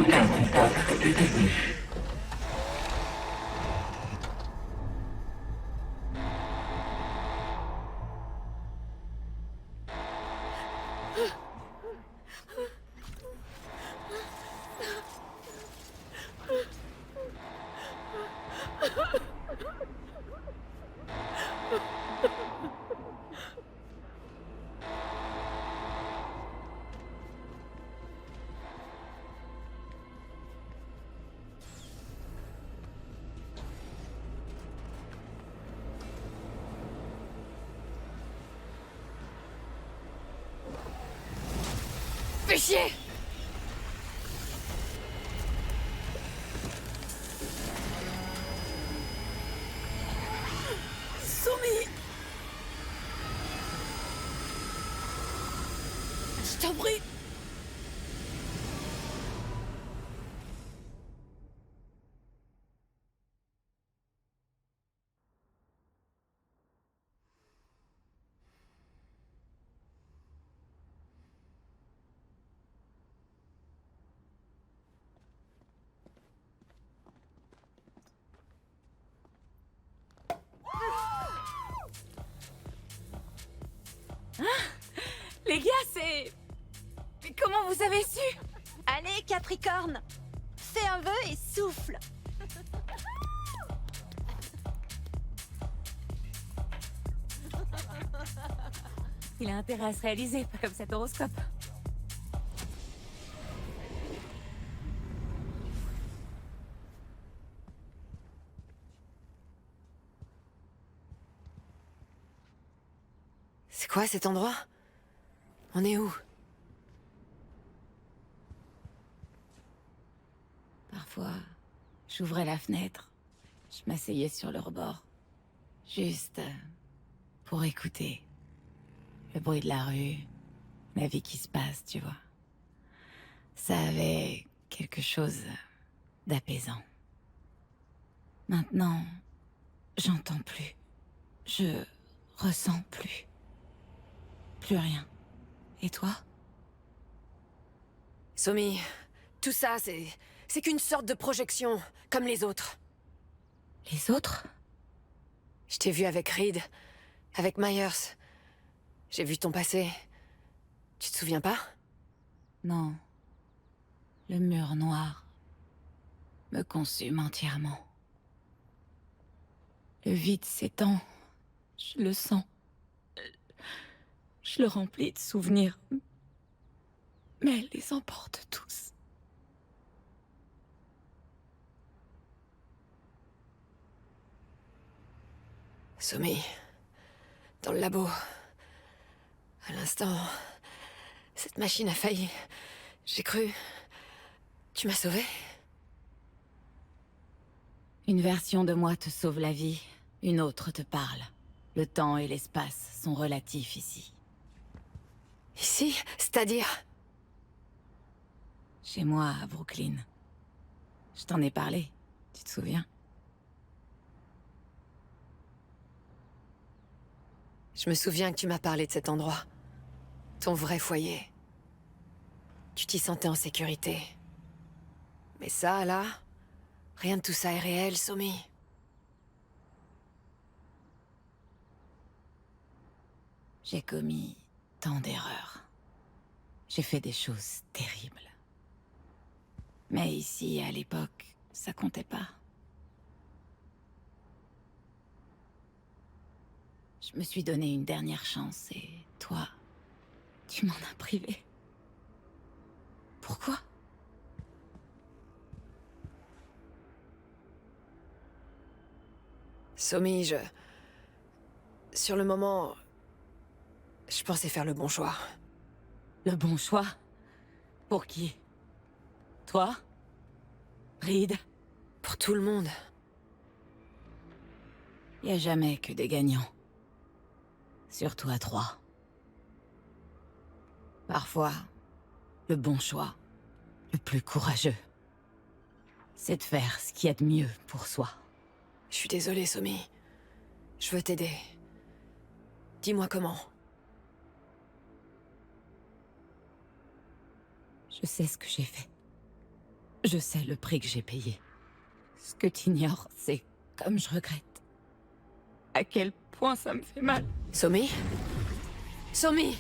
Aucun contact établi. Fais chier! Soumis! Je t'en prie! Les gars, c'est... Mais comment vous avez su? Allez, Capricorne! Fais un vœu et souffle! Il a intérêt à se réaliser, pas comme cet horoscope. C'est quoi cet endroit? On est où? Parfois, j'ouvrais la fenêtre, je m'asseyais sur le rebord, juste pour écouter le bruit de la rue, la vie qui se passe, tu vois. Ça avait quelque chose d'apaisant. Maintenant, j'entends plus, je ressens plus. Plus rien. Et toi? Somi, tout ça, c'est qu'une sorte de projection, comme les autres. Les autres? Je t'ai vu avec Reed, avec Myers. J'ai vu ton passé. Tu te souviens pas? Non. Le mur noir me consume entièrement. Le vide s'étend. Je le sens. Je le remplis de souvenirs. Mais elle les emporte tous. Somi, dans le labo. À l'instant, cette machine a failli. J'ai cru... Tu m'as sauvé? Une version de moi te sauve la vie, une autre te parle. Le temps et l'espace sont relatifs ici. Ici? C'est-à-dire? Chez moi, à Brooklyn. Je t'en ai parlé, tu te souviens? Je me souviens que tu m'as parlé de cet endroit. Ton vrai foyer. Tu t'y sentais en sécurité. Mais ça, là... Rien de tout ça est réel, Somi. J'ai commis tant d'erreurs. J'ai fait des choses terribles. Mais ici, à l'époque, ça comptait pas. Je me suis donné une dernière chance et toi, tu m'en as privé. Pourquoi? Somi, sur le moment... Je pensais faire le bon choix. Le bon choix? Pour qui? Toi? Reed? Pour tout le monde. Y a jamais que des gagnants. Surtout à 3. Parfois, le bon choix, le plus courageux, c'est de faire ce qu'il y a de mieux pour soi. Je suis désolée, Somi. Je veux t'aider. Dis-moi comment. Je sais ce que j'ai fait. Je sais le prix que j'ai payé. Ce que t'ignores, c'est comme je regrette. À quel point ça me fait mal. Somi? Somi!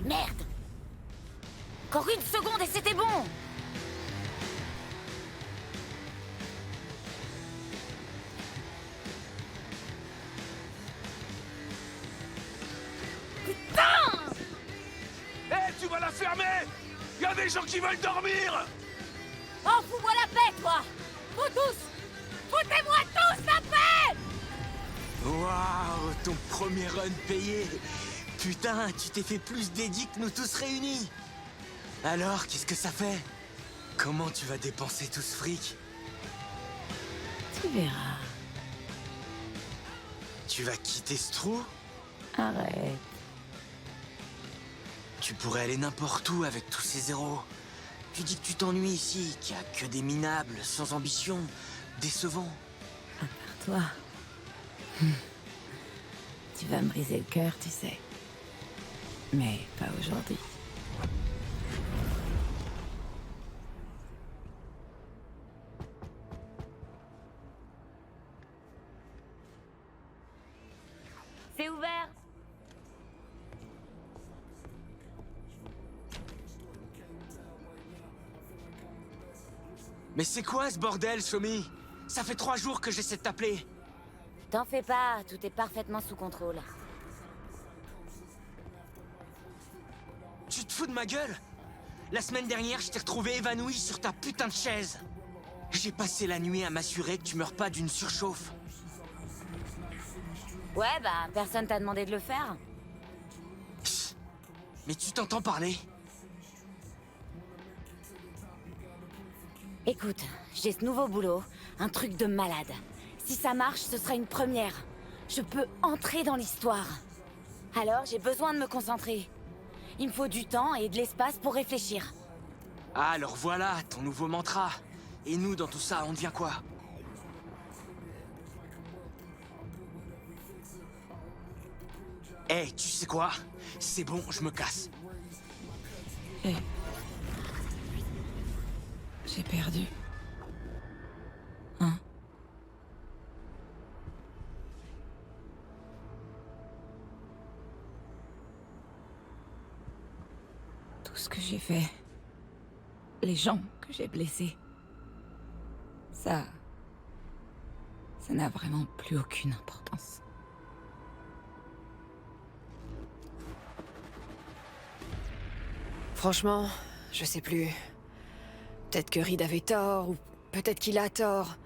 Mais merde! Encore une seconde et c'était bon! Putain! Hé, tu vas la fermer! Y a des gens qui veulent dormir! Oh, fous-moi la paix, toi! Vous tous! Foutez-moi tous la paix! Waouh, ton premier run payé! Putain, tu t'es fait plus d'édits que nous tous réunis! Alors, qu'est-ce que ça fait? Comment tu vas dépenser tout ce fric? Tu verras. Tu vas quitter ce trou? Arrête. Tu pourrais aller n'importe où avec tous ces zéros. Tu dis que tu t'ennuies ici, qu'il n'y a que des minables, sans ambition, décevants. Toi. Tu vas me briser le cœur, tu sais. Mais pas aujourd'hui. C'est ouvert! Mais c'est quoi ce bordel, Somi? Ça fait 3 jours que j'essaie de t'appeler. T'en fais pas, tout est parfaitement sous contrôle. Tu te fous de ma gueule? La semaine dernière, je t'ai retrouvé évanoui sur ta putain de chaise. J'ai passé la nuit à m'assurer que tu meurs pas d'une surchauffe. Ouais, bah, personne t'a demandé de le faire. Mais tu t'entends parler? Écoute, j'ai ce nouveau boulot, un truc de malade. Si ça marche, ce sera une première. Je peux entrer dans l'histoire. Alors, j'ai besoin de me concentrer. Il me faut du temps et de l'espace pour réfléchir. Ah, alors voilà, ton nouveau mantra. Et nous, dans tout ça, on devient quoi? Eh, tu sais quoi? C'est bon, je me casse. J'ai perdu. Hein? Tout ce que j'ai fait, les gens que j'ai blessés, ça n'a vraiment plus aucune importance. Franchement, je sais plus. Peut-être que Reed avait tort, ou peut-être qu'il a tort.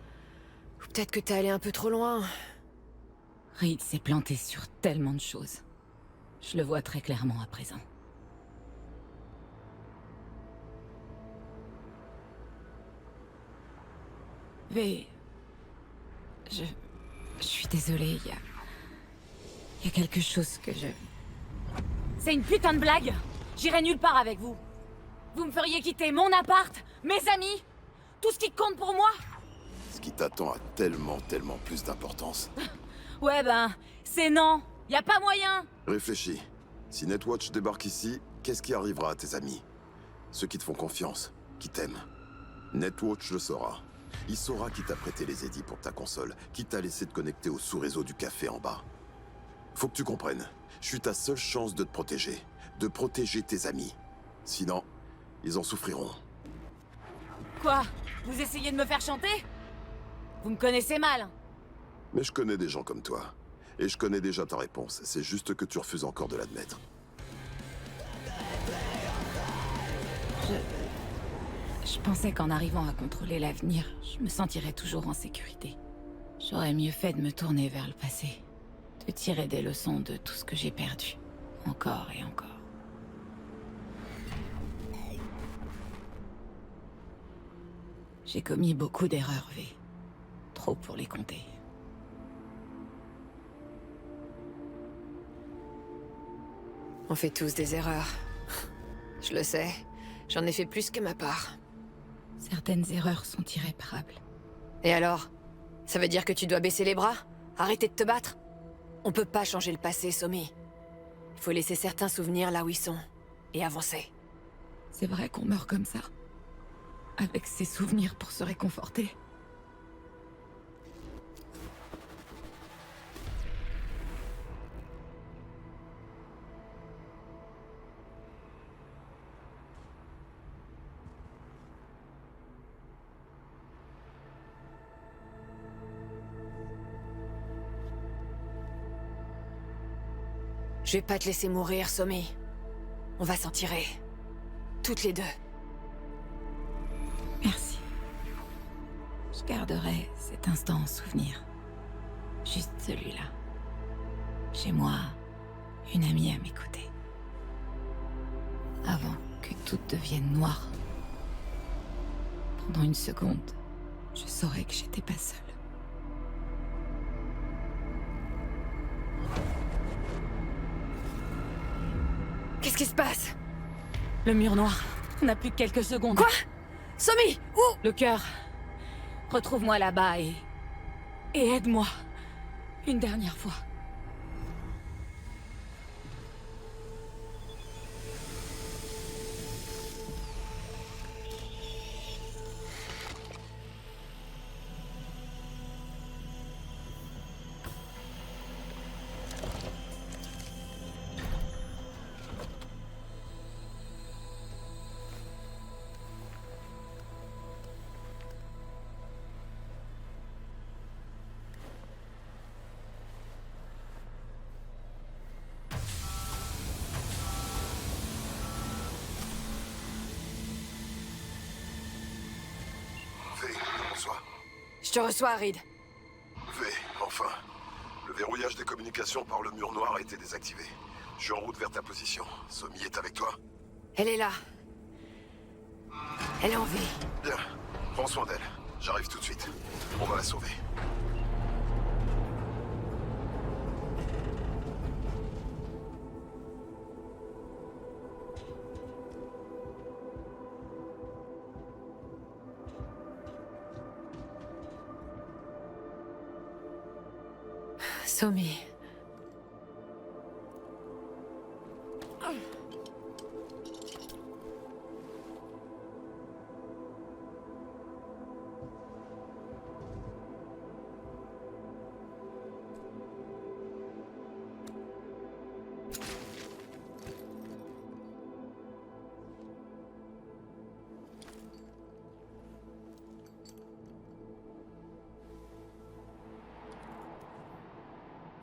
Ou peut-être que t'es allé un peu trop loin. Reed s'est planté sur tellement de choses. Je le vois très clairement à présent. Mais... Je suis désolée, il y a quelque chose que je... C'est une putain de blague! J'irai nulle part avec vous. Vous me feriez quitter mon appart, mes amis, tout ce qui compte pour moi? Ce qui t'attend a tellement plus d'importance. Ouais ben, c'est non. Y a pas moyen. Réfléchis. Si Netwatch débarque ici, qu'est-ce qui arrivera à tes amis? Ceux qui te font confiance, qui t'aiment. Netwatch le saura. Il saura qui t'a prêté les édits pour ta console, qui t'a laissé te connecter au sous-réseau du café en bas. Faut que tu comprennes, je suis ta seule chance de te protéger. De protéger tes amis. Sinon, ils en souffriront. Quoi? Vous essayez de me faire chanter? Vous me connaissez mal. Mais je connais des gens comme toi. Et je connais déjà ta réponse. C'est juste que tu refuses encore de l'admettre. Je pensais qu'en arrivant à contrôler l'avenir, je me sentirais toujours en sécurité. J'aurais mieux fait de me tourner vers le passé. De tirer des leçons de tout ce que j'ai perdu. Encore et encore. J'ai commis beaucoup d'erreurs, V. Trop pour les compter. On fait tous des erreurs. Je le sais. J'en ai fait plus que ma part. Certaines erreurs sont irréparables. Et alors? Ça veut dire que tu dois baisser les bras? Arrêter de te battre? On peut pas changer le passé, Somi. Il faut laisser certains souvenirs là où ils sont. Et avancer. C'est vrai qu'on meurt comme ça. Avec ses souvenirs pour se réconforter. Je vais pas te laisser mourir, Somi. On va s'en tirer. Toutes les deux. Merci. Je garderai cet instant en souvenir. Juste celui-là. Chez moi, une amie à mes côtés. Avant que tout devienne noir. Pendant une seconde, je saurais que j'étais pas seule. Qu'est-ce qui se passe? Le mur noir. On n'a plus que quelques secondes. Quoi? Somi, où? Le cœur. Retrouve-moi là-bas et aide-moi. Une dernière fois. Bonsoir. Je te reçois, Arid. V, enfin. Le verrouillage des communications par le mur noir a été désactivé. Je suis en route vers ta position. Somi est avec toi? Elle est là. Elle est en vie. Bien. Prends soin d'elle. J'arrive tout de suite. On va la sauver. Somi.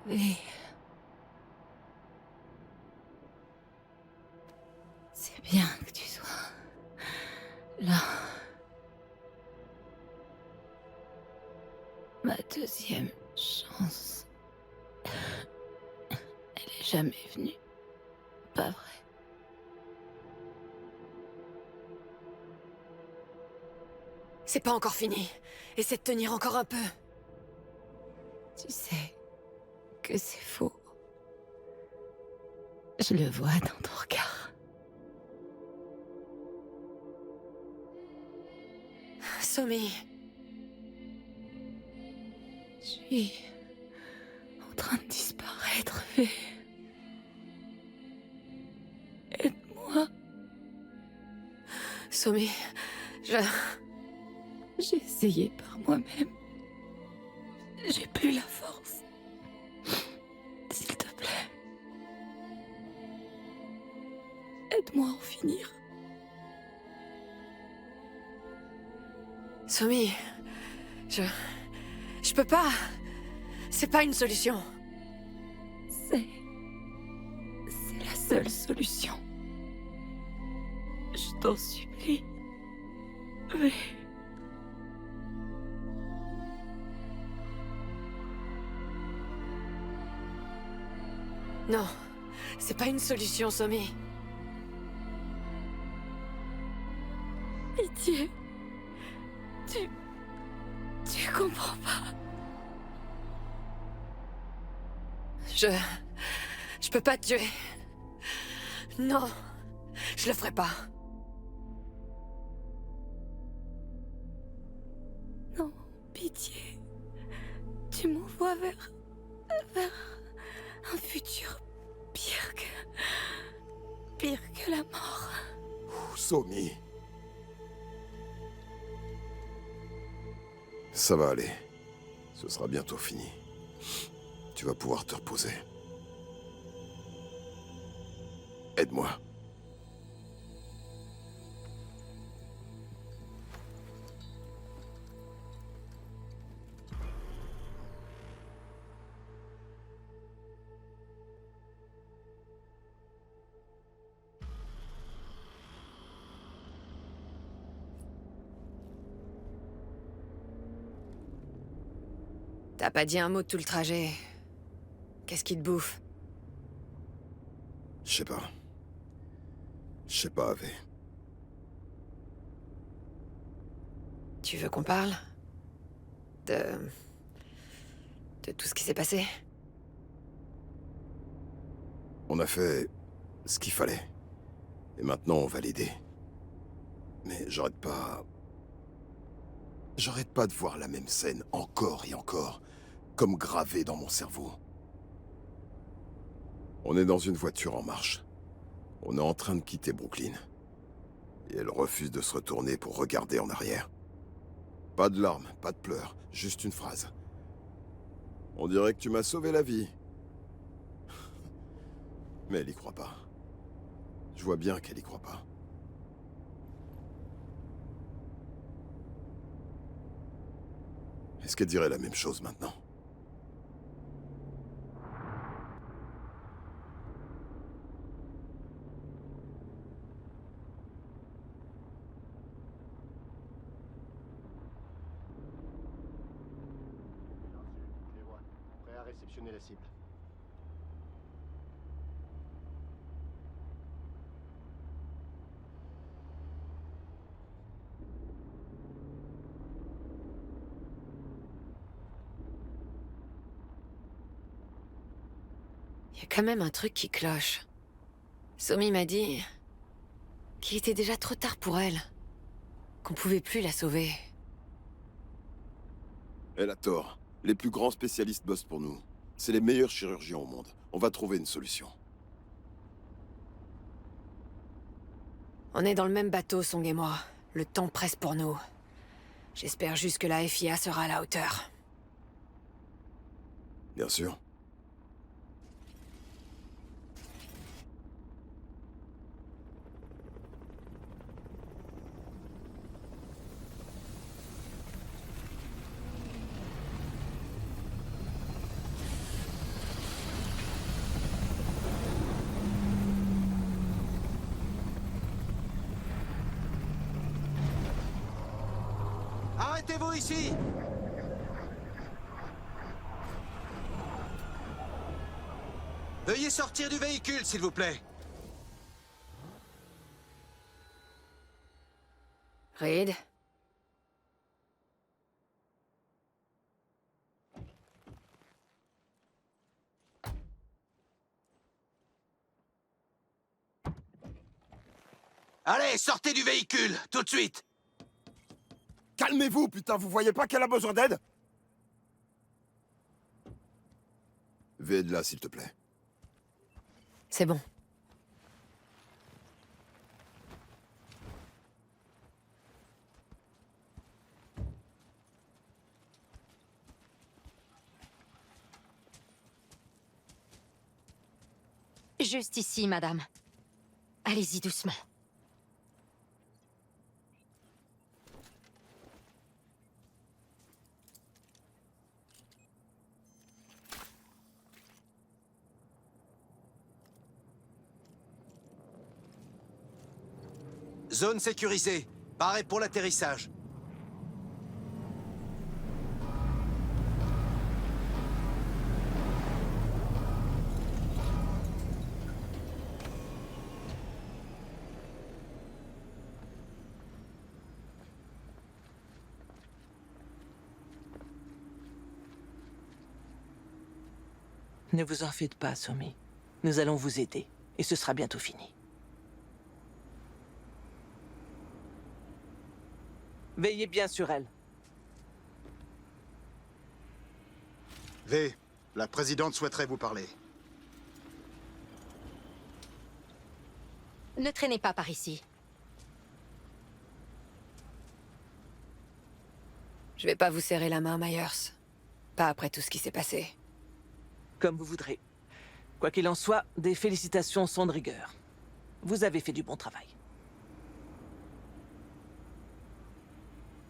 V. C'est bien que tu sois là. Ma deuxième chance. Elle est jamais venue. Pas vrai. C'est pas encore fini. Essaie de tenir encore un peu. Tu sais que c'est faux. Je le vois dans ton regard. Somi. Je suis en train de disparaître, V. Aide-moi. Somi, J'ai essayé par moi-même. J'ai plus la force. S'il te plaît. Aide-moi à en finir. Somi, je peux pas. C'est pas une solution. C'est la seule solution. Je t'en supplie. V. Non, c'est pas une solution, Somi. Pitié. Tu Je peux pas te tuer. Non, je le ferai pas. Non, pitié. Tu m'envoies vers un futur pire que la mort. Somi. Ça va aller. Ce sera bientôt fini. Tu vas pouvoir te reposer. Aide-moi. T'as pas dit un mot de tout le trajet. Qu'est-ce qui te bouffe? Je sais pas. Je sais pas, Ave. Tu veux qu'on parle? De tout ce qui s'est passé? On a fait ce qu'il fallait. Et maintenant, on va l'aider. Mais j'arrête pas... J'arrête pas de voir la même scène encore et encore, comme gravée dans mon cerveau. On est dans une voiture en marche. On est en train de quitter Brooklyn. Et elle refuse de se retourner pour regarder en arrière. Pas de larmes, pas de pleurs, juste une phrase. On dirait que tu m'as sauvé la vie. Mais elle y croit pas. Je vois bien qu'elle y croit pas. Est-ce qu'elle dirait la même chose maintenant? Prêt à réceptionner la cible. Y a quand même un truc qui cloche. Somi m'a dit qu'il était déjà trop tard pour elle. Qu'on pouvait plus la sauver. Elle a tort. Les plus grands spécialistes bossent pour nous. C'est les meilleurs chirurgiens au monde. On va trouver une solution. On est dans le même bateau, Song et moi. Le temps presse pour nous. J'espère juste que la FIA sera à la hauteur. Bien sûr. Arrêtez-vous ici! Veuillez sortir du véhicule, s'il vous plaît. Reed? Allez, sortez du véhicule, tout de suite! Calmez-vous, putain, vous voyez pas qu'elle a besoin d'aide? Vais de là, s'il te plaît. C'est bon. Juste ici, madame. Allez-y doucement. Zone sécurisée. Paré pour l'atterrissage. Ne vous en faites pas, Somi. Nous allons vous aider, et ce sera bientôt fini. Veillez bien sur elle. V, la présidente souhaiterait vous parler. Ne traînez pas par ici. Je vais pas vous serrer la main, Myers. Pas après tout ce qui s'est passé. Comme vous voudrez. Quoi qu'il en soit, des félicitations sont de rigueur. Vous avez fait du bon travail.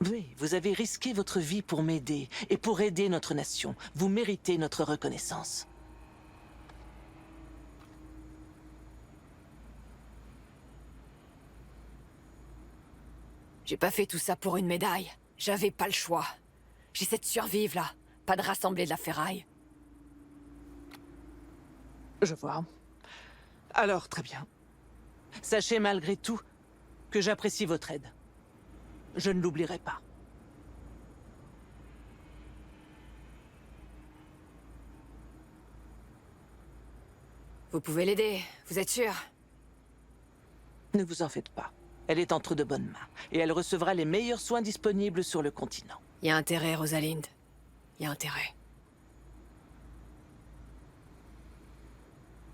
Oui, vous avez risqué votre vie pour m'aider et pour aider notre nation. Vous méritez notre reconnaissance. J'ai pas fait tout ça pour une médaille. J'avais pas le choix. J'essaie de survivre, là. Pas de rassembler de la ferraille. Je vois. Alors, très bien. Sachez malgré tout que j'apprécie votre aide. Je ne l'oublierai pas. Vous pouvez l'aider, vous êtes sûr? Ne vous en faites pas. Elle est entre de bonnes mains, et elle recevra les meilleurs soins disponibles sur le continent. Il y a intérêt, Rosalind. Il y a intérêt.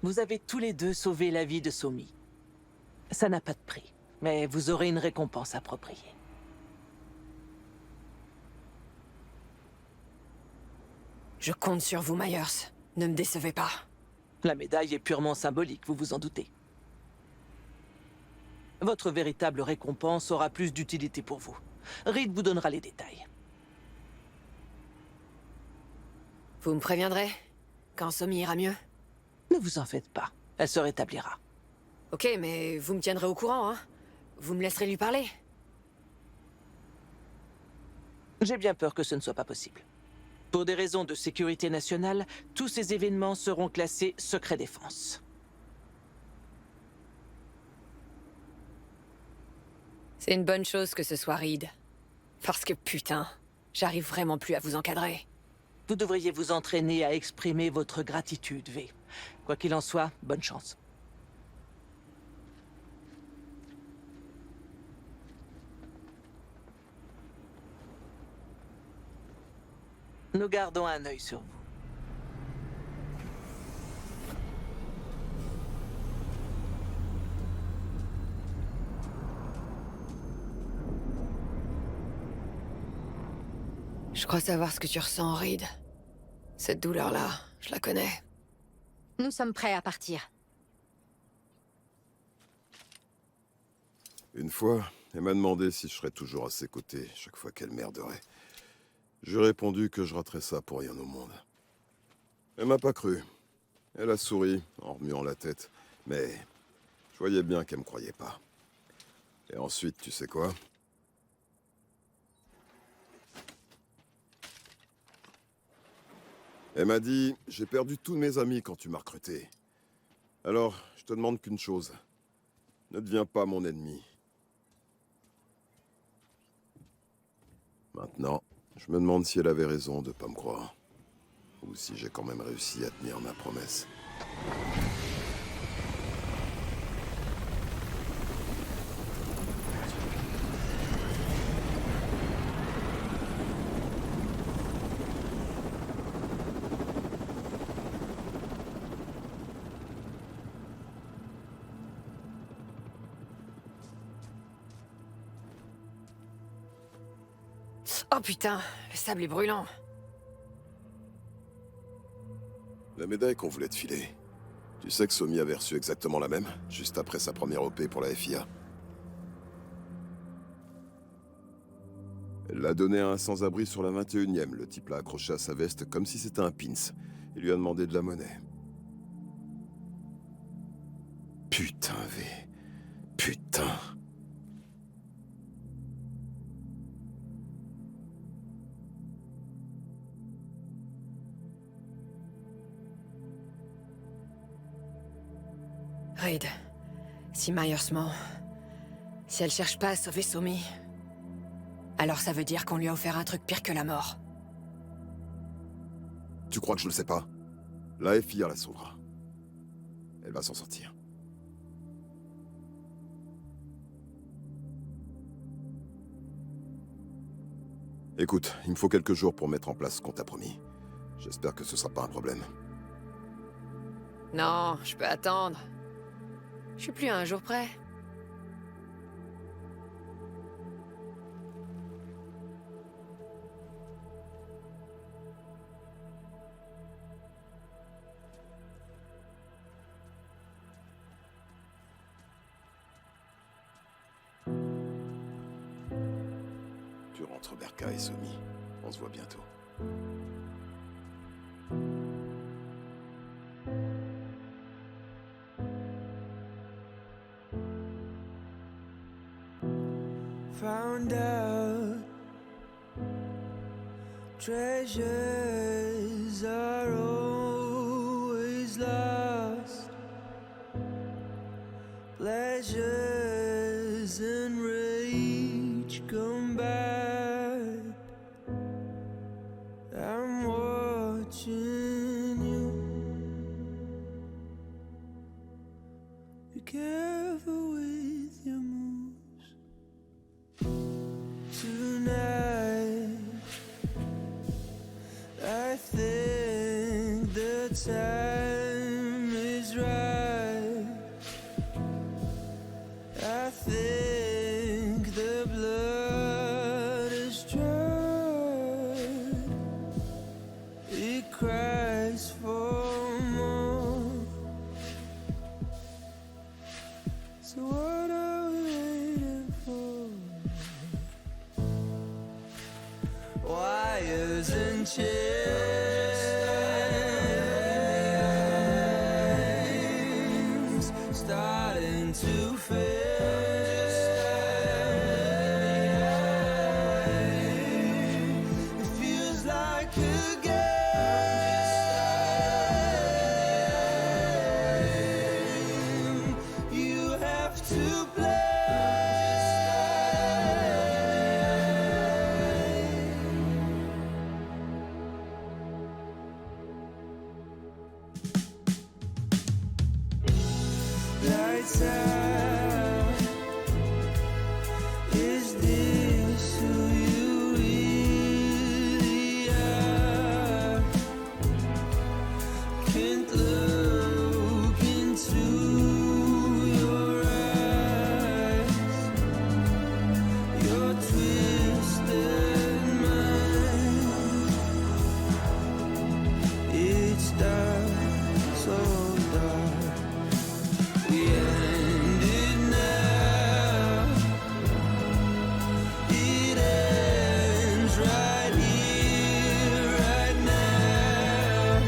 Vous avez tous les deux sauvé la vie de Somi. Ça n'a pas de prix, mais vous aurez une récompense appropriée. Je compte sur vous, Myers. Ne me décevez pas. La médaille est purement symbolique, vous vous en doutez. Votre véritable récompense aura plus d'utilité pour vous. Reed vous donnera les détails. Vous me préviendrez quand Somi ira mieux? Ne vous en faites pas, elle se rétablira. Ok, mais vous me tiendrez au courant, hein? Vous me laisserez lui parler? J'ai bien peur que ce ne soit pas possible. Pour des raisons de sécurité nationale, tous ces événements seront classés secret défense. C'est une bonne chose que ce soit Reed. Parce que putain, j'arrive vraiment plus à vous encadrer. Vous devriez vous entraîner à exprimer votre gratitude, V. Quoi qu'il en soit, bonne chance. Nous gardons un œil sur vous. Je crois savoir ce que tu ressens, Reed. Cette douleur-là, je la connais. Nous sommes prêts à partir. Une fois, elle m'a demandé si je serais toujours à ses côtés chaque fois qu'elle merderait. J'ai répondu que je raterais ça pour rien au monde. Elle m'a pas cru. Elle a souri en remuant la tête, mais je voyais bien qu'elle me croyait pas. Et ensuite, tu sais quoi? Elle m'a dit, j'ai perdu tous mes amis quand tu m'as recruté. Alors, je te demande qu'une chose. Ne deviens pas mon ennemi. Maintenant, je me demande si elle avait raison de pas me croire. Ou si j'ai quand même réussi à tenir ma promesse. Oh putain, le sable est brûlant. La médaille qu'on voulait te filer. Tu sais que Somi avait reçu exactement la même, juste après sa première OP pour la FIA. Elle l'a donnée à un sans-abri sur la 21e. Le type l'a accroché à sa veste comme si c'était un pins. Il lui a demandé de la monnaie. Putain, V. Putain. Reed, si Myers ment, si elle cherche pas à sauver Somi, alors ça veut dire qu'on lui a offert un truc pire que la mort. Tu crois que je le sais pas? La FIA la sauvera. Elle va s'en sortir. Écoute, il me faut quelques jours pour mettre en place ce qu'on t'a promis. J'espère que ce sera pas un problème. Non, je peux attendre. Je suis plus à un jour près. Tu rentres Berka et Somi. On se voit bientôt. Found out treasures are always lost. Pleasures and rage come back. I'm watching you. Be careful with your moves tonight. I think the time is right. I think the blood is dried. It cries for more. So what are we waiting for? Wires and chains starting to fade. It feels like a game you have to play. Lights out. Is this who you really are? Can't look into your eyes. Your twisted mind. It's dark, so dark. We end it now. It ends right here, right now.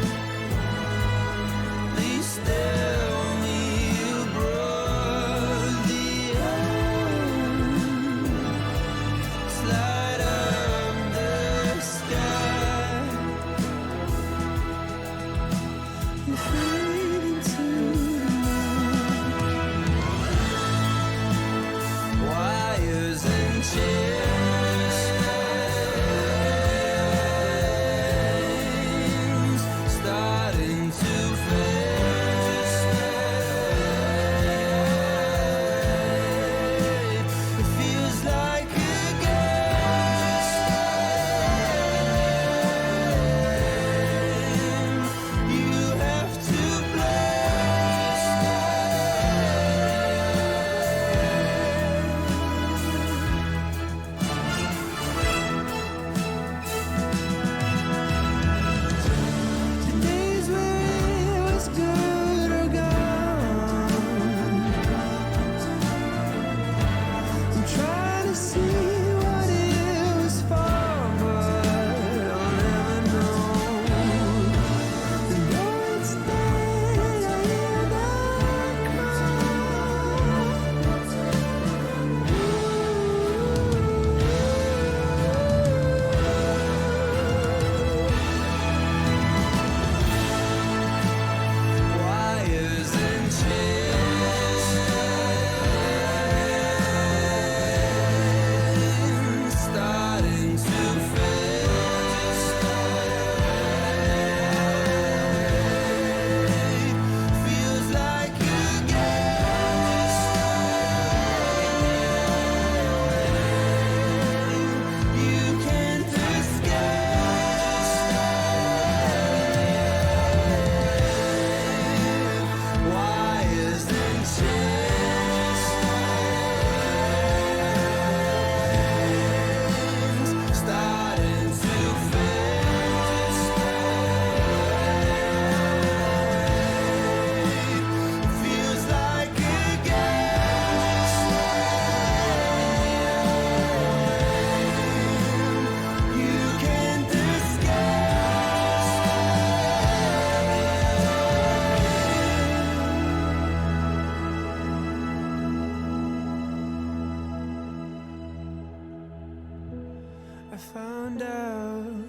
found out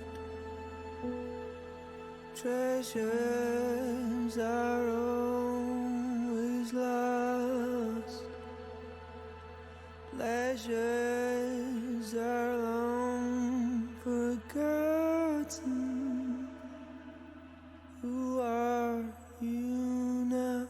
treasures are always lost. Pleasures are long forgotten. Who are you now?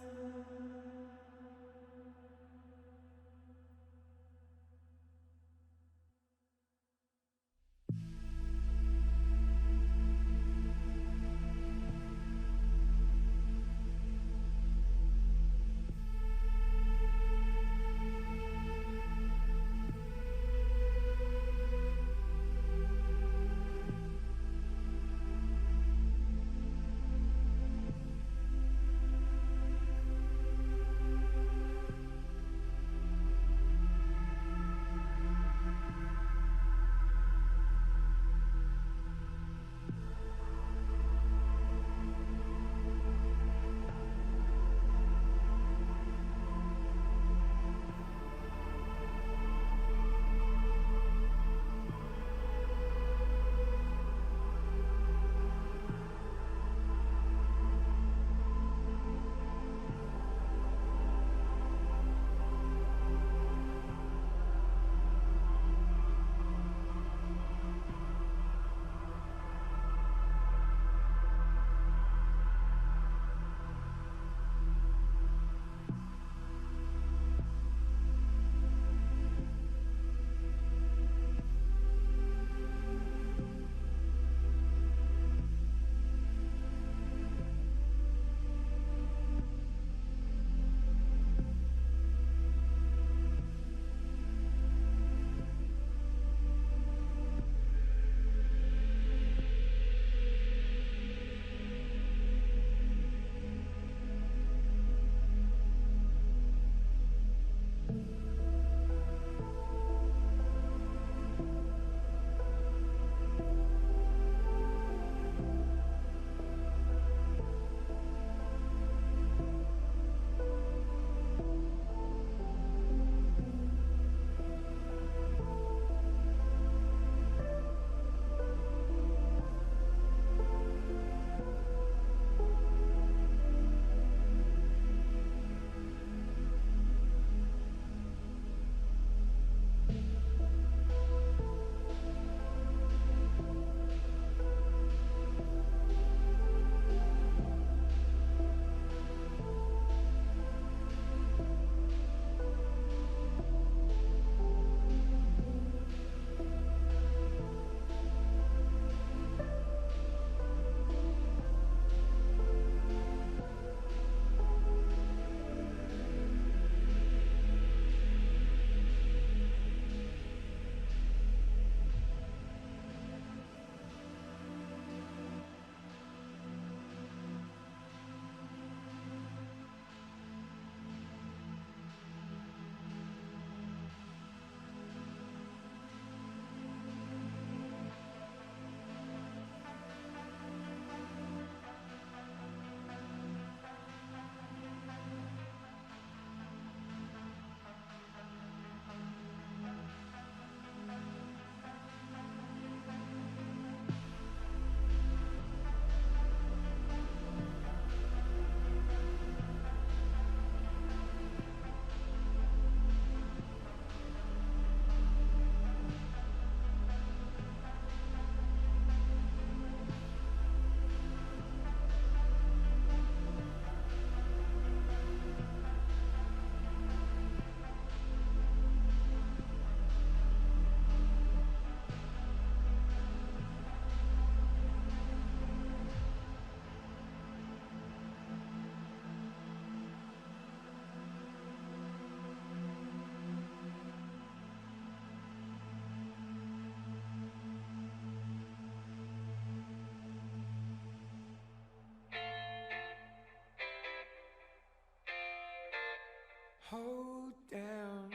hold down.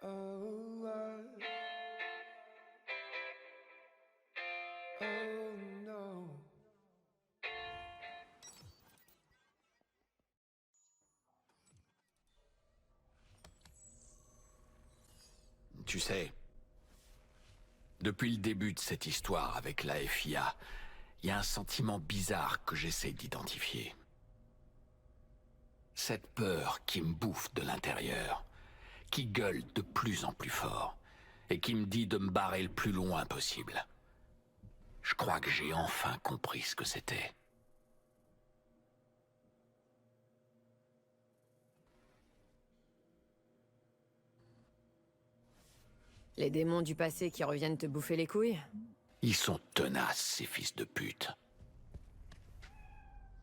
Oh, oh no. Tu sais, depuis le début de cette histoire avec la FIA, il y a un sentiment bizarre que j'essaie d'identifier. Cette peur qui me bouffe de l'intérieur, qui gueule de plus en plus fort, et qui me dit de me barrer le plus loin possible. Je crois que j'ai enfin compris ce que c'était. Les démons du passé qui reviennent te bouffer les couilles? Ils sont tenaces, ces fils de pute.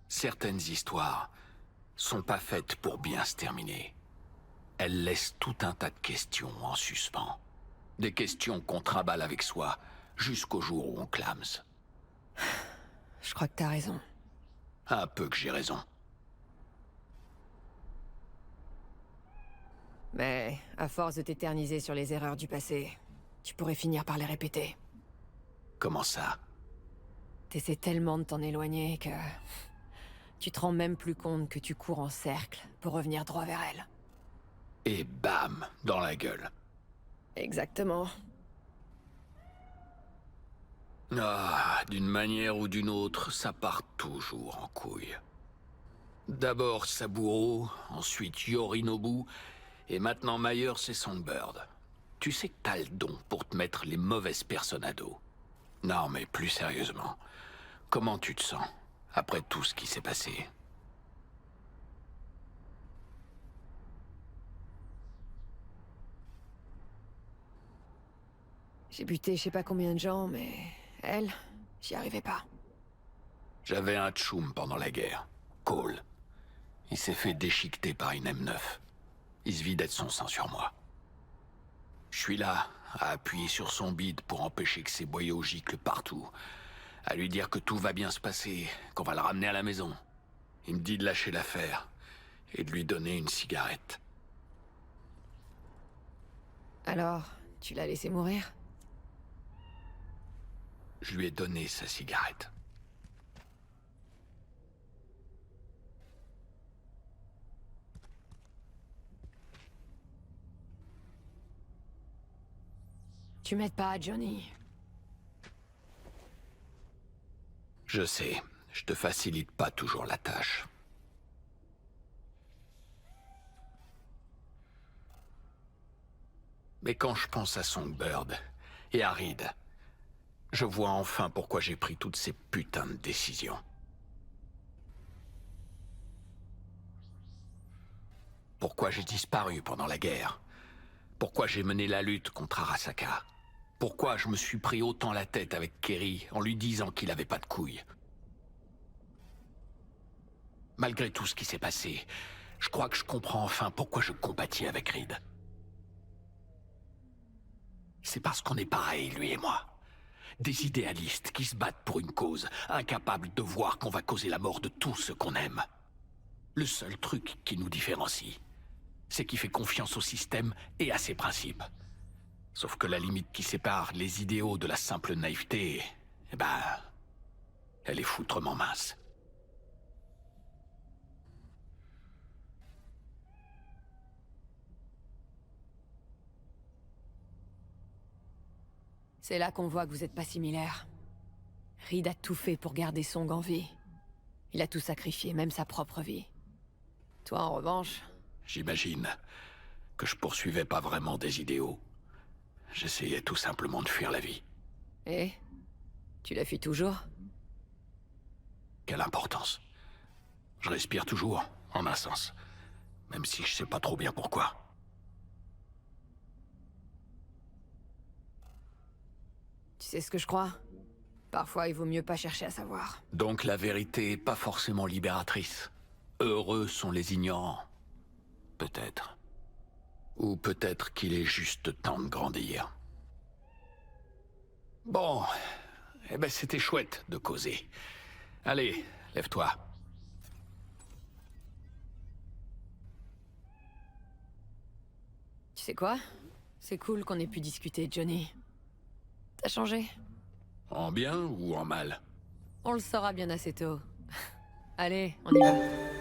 Certaines histoires sont pas faites pour bien se terminer. Elles laissent tout un tas de questions en suspens. Des questions qu'on trimballe avec soi jusqu'au jour où on clame. Je crois que t'as raison. Un peu que j'ai raison. Mais, à force de t'éterniser sur les erreurs du passé, tu pourrais finir par les répéter. Comment ça? T'essaies tellement de t'en éloigner que... tu te rends même plus compte que tu cours en cercle pour revenir droit vers elle. Et bam, dans la gueule. Exactement. Ah, d'une manière ou d'une autre, ça part toujours en couille. D'abord Saburo, ensuite Yorinobu, et maintenant Myers et Songbird. Tu sais que t'as le don pour te mettre les mauvaises personnes à dos. Non, mais plus sérieusement, comment tu te sens après tout ce qui s'est passé? J'ai buté je sais pas combien de gens, mais... elle, j'y arrivais pas. J'avais un tchoum pendant la guerre, Cole. Il s'est fait déchiqueter par une M9. Il se vidait de son sang sur moi. Je suis là, à appuyer sur son bide pour empêcher que ces boyaux giclent partout. À lui dire que tout va bien se passer, qu'on va le ramener à la maison. Il me dit de lâcher l'affaire et de lui donner une cigarette. Alors, tu l'as laissé mourir? Je lui ai donné sa cigarette. Tu m'aides pas, Johnny. Je sais, je te facilite pas toujours la tâche. Mais quand je pense à Songbird et à Reed, je vois enfin pourquoi j'ai pris toutes ces putains de décisions. Pourquoi j'ai disparu pendant la guerre. Pourquoi j'ai mené la lutte contre Arasaka. Pourquoi je me suis pris autant la tête avec Kerry en lui disant qu'il avait pas de couilles. Malgré tout ce qui s'est passé, je crois que je comprends enfin pourquoi je compatis avec Reed. C'est parce qu'on est pareils, lui et moi. Des idéalistes qui se battent pour une cause, incapables de voir qu'on va causer la mort de tous ceux qu'on aime. Le seul truc qui nous différencie, c'est qu'il fait confiance au système et à ses principes. Sauf que la limite qui sépare les idéaux de la simple naïveté, eh ben, elle est foutrement mince. C'est là qu'on voit que vous êtes pas similaires. Reed a tout fait pour garder Song en vie. Il a tout sacrifié, même sa propre vie. Toi, en revanche... J'imagine que je poursuivais pas vraiment des idéaux. J'essayais tout simplement de fuir la vie. Et tu la fuis toujours? Quelle importance. Je respire toujours, en un sens. Même si je sais pas trop bien pourquoi. Tu sais ce que je crois? Parfois, il vaut mieux pas chercher à savoir. Donc la vérité est pas forcément libératrice. Heureux sont les ignorants. Peut-être. Ou peut-être qu'il est juste temps de grandir. Bon, eh ben c'était chouette de causer. Allez, lève-toi. Tu sais quoi? C'est cool qu'on ait pu discuter, Johnny. T'as changé. En bien ou en mal? On le saura bien assez tôt. Allez, on y va.